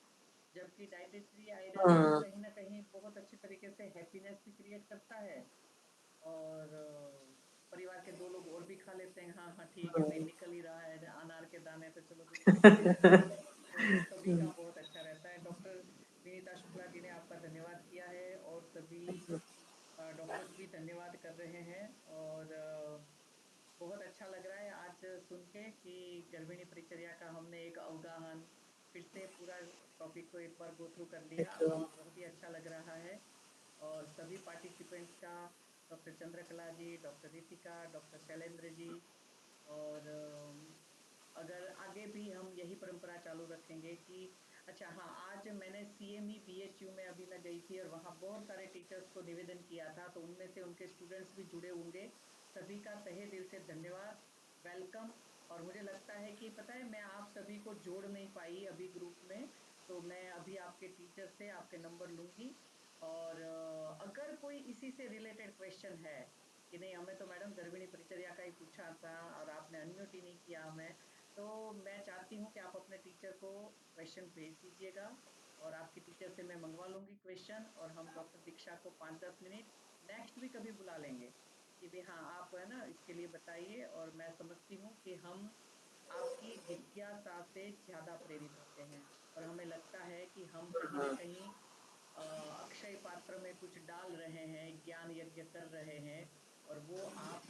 Speaker 1: जबकि डाइटेटरी आयरन
Speaker 2: हम्म
Speaker 1: कहीं ना कहीं बहुत अच्छी तरीके से हैप्पीनेस भी क्रिएट करता है। और परिवार के दो लोग और भी खा लेते हैं, हाँ हाँ ठीक है भाई निकल ही रहा है अनार के दाने तो चलो दूसरे खा लेते हैं, तो सभी का बहुत अच्छा रहता है। डॉक्टर विनीता शुक्ला जी ने आपका धन्यवाद किया है और सभी डॉक्टर्स भी धन्यवाद कर रहे हैं। और बहुत अच्छा लग रहा है आज सुन के कि गर्भिणी परिचर्या का हमने एक अवगाहन फिर से पूरा टॉपिक को एक बार गो थ्रू कर लिया और बहुत ही अच्छा लग रहा है। और सभी पार्टिसिपेंट्स का, डॉक्टर चंद्रकला जी, डॉक्टर रितिका, डॉक्टर शैलेंद्र जी, और अगर आगे भी हम यही परंपरा चालू रखेंगे कि अच्छा हाँ, आज मैंने सीएमई बीएचयू में अभी मैं गई थी और वहाँ बहुत सारे टीचर्स को निवेदन किया था, तो उनमें से उनके स्टूडेंट्स भी जुड़े होंगे। सभी का तहे दिल से धन्यवाद, वेलकम। और मुझे लगता है कि पता है मैं आप सभी को जोड़ नहीं पाई अभी ग्रुप में, तो मैं अभी आपके टीचर से आपके नंबर लूंगी। और अगर कोई इसी से रिलेटेड क्वेश्चन है कि नहीं हमें तो मैडम गर्भिणी परिचर्या का ही पूछा था और आपने अनम्यूट ही नहीं किया हमें, तो मैं चाहती हूँ कि आप अपने टीचर को क्वेश्चन भेज दीजिएगा और आपकी टीचर से मैं मंगवा लूंगी क्वेश्चन, और हम डॉक्टर दीक्षा को 5-10 मिनट नेक्स्ट भी कभी बुला लेंगे कि भाई हाँ आप है ना इसके लिए बताइए। और मैं समझती हूँ कि हम आपकी जिज्ञासा से ज्यादा प्रेरित होते हैं और हमें लगता है कि हम कहीं ना कहीं अक्षय पात्र में कुछ डाल रहे हैं, ज्ञान यज्ञ कर रहे हैं, और वो आप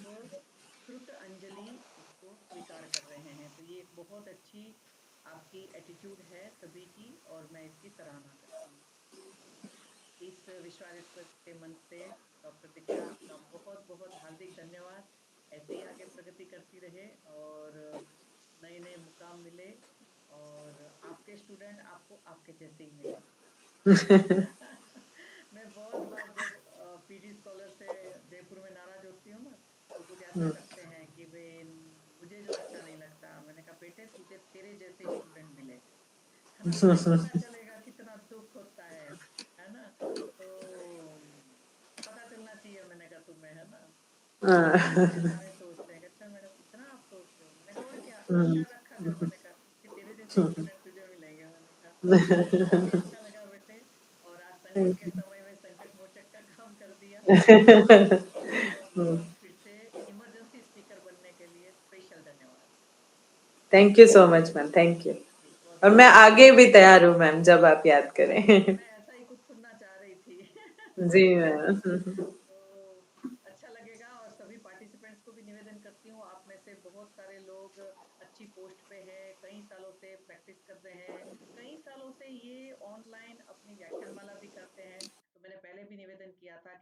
Speaker 1: श्रुत अंजलि उसको स्वीकार कर रहे हैं। तो ये एक बहुत अच्छी आपकी एटीट्यूड है सभी की और मैं इसकी सराहना करती हूँ। इस विश्वामित्र के मंच से डॉक्टर दीक्षा आपका बहुत बहुत हार्दिक धन्यवाद। ऐसे ही आगे प्रगति करती रहे और नए नए मुकाम मिले और आपके स्टूडेंट आपको आपके जैसे ही मिले। मैं बहुत बार जब पीटी स्कॉलर से जयपुर में नाराज होती हूँ ना, तो कुछ ऐसा करते हैं कि भाई मुझे जो अच्छा नहीं लगता, मैंने कहा बेटे तुझे तेरे जैसे स्टूडेंट मिले, है ना, तब पता चलेगा कितना दुख होता है ना। तो पता चलना चाहिए, मैंने कहा तुम्हें, है ना। तो ये सारे सोचते हैं कि अच्छा मैडम इतना आप सोचते हो, मैंने कहा और क्या आशा रखा कर, मैंने कहा कि तेरे जैसे स्टूडेंट तुझे मिलेंगे, मैंने कहा तो बहुत ही अच्छा लगा बेटे। और आज संकट के समय में संकट मोचक का काम कर दिया, आपको बहुत बहुत फिर से इमरजेंसी स्पीकर बनने के लिए स्पेशल धन्यवाद।
Speaker 2: Thank you so much ma'am, thank you.
Speaker 1: जी बहुत
Speaker 2: और
Speaker 1: बहुत
Speaker 2: मैं
Speaker 1: धन्यवाद।
Speaker 2: आगे भी तैयार हूँ मैम, जब आप याद
Speaker 1: हाँ
Speaker 2: करें।
Speaker 1: मैं ऐसा ही कुछ सुनना चाह रही थी।
Speaker 2: जी मैम।
Speaker 1: तो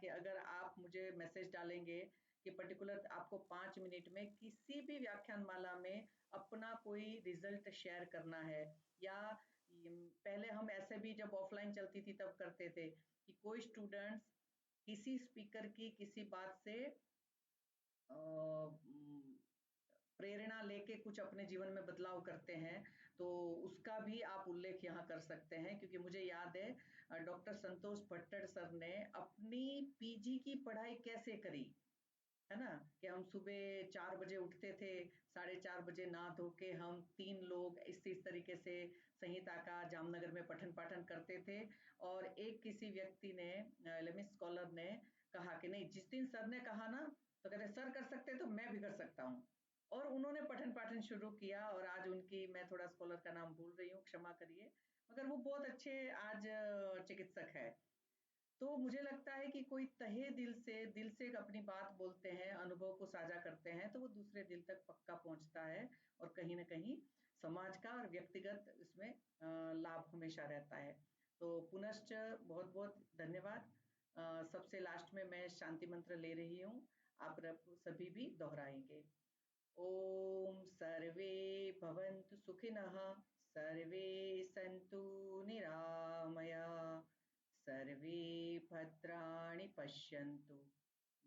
Speaker 1: कि अगर आप मुझे मैसेज डालेंगे कि पर्टिकुलर आपको 5 मिनट में किसी भी व्याख्यान माला में अपना कोई रिजल्ट शेयर करना है, या पहले हम ऐसे भी जब ऑफलाइन चलती थी तब करते थे कि कोई स्टूडेंट्स किसी स्पीकर की किसी बात से प्रेरणा लेके कुछ अपने जीवन में बदलाव करते हैं, तो उसका भी आप उल्लेख यहाँ कर सकते हैं, क्योंकि मुझे याद है डॉक्टर संतोष भट्टड़ सर ने अपनी पीजी की पढ़ाई कैसे करी, है ना? कि हम सुबह 4 बजे उठते थे, 4:30 बजे नहा धो के हम 3 लोग इस तरीके से संहिता का जामनगर में पठन-पाठन करते थे, और एक किसी व्यक्ति ने लेमिस स्कॉलर ने कहा कि नहीं, जिस दिन सर ने कहा ना, तो कहते सर कर सकते हैं तो मैं भी कर सकता हूँ। और उन्होंने पठन-पाठन शुरू किया, और आज उनकी, मैं थोड़ा स्कॉलर का नाम भूल रही हूँ, क्षमा करिए, मगर वो बहुत अच्छे आज चिकित्सक है। तो मुझे लगता है कि कोई तहे दिल से अपनी बात बोलते हैं, अनुभव को साझा करते हैं, तो वो दूसरे दिल तक पक्का पहुंचता है, और कहीं न कहीं समाज का और व्यक्तिगत इसमें लाभ हमेशा रहता है। तो पुनश्च बहुत-बहुत धन्यवाद। सबसे लास्ट में मैं शांति मंत्र ले रही हूँ, आप सभी भी दोहराएंगे। ओम सर्वे भवन्तु सुखिनः, सर्वे सन्तु निरामया, सर्वे भद्राणि पश्यन्तु,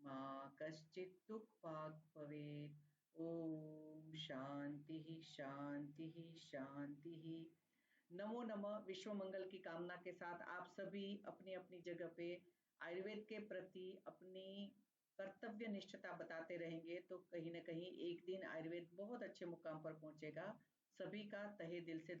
Speaker 1: मा कश्चित् दुःखभाग् भवेत्। ओम शांति शांति शांति। नमो नमः। विश्व मंगल की कामना के साथ आप सभी अपनी अपनी जगह पे आयुर्वेद के प्रति अपनी कर्तव्य निष्ठता बताते रहेंगे, तो कहीं ना कहीं एक दिन आयुर्वेद बहुत अच्छे मुकाम पर पहुंचेगा। सभी का तहे दिल से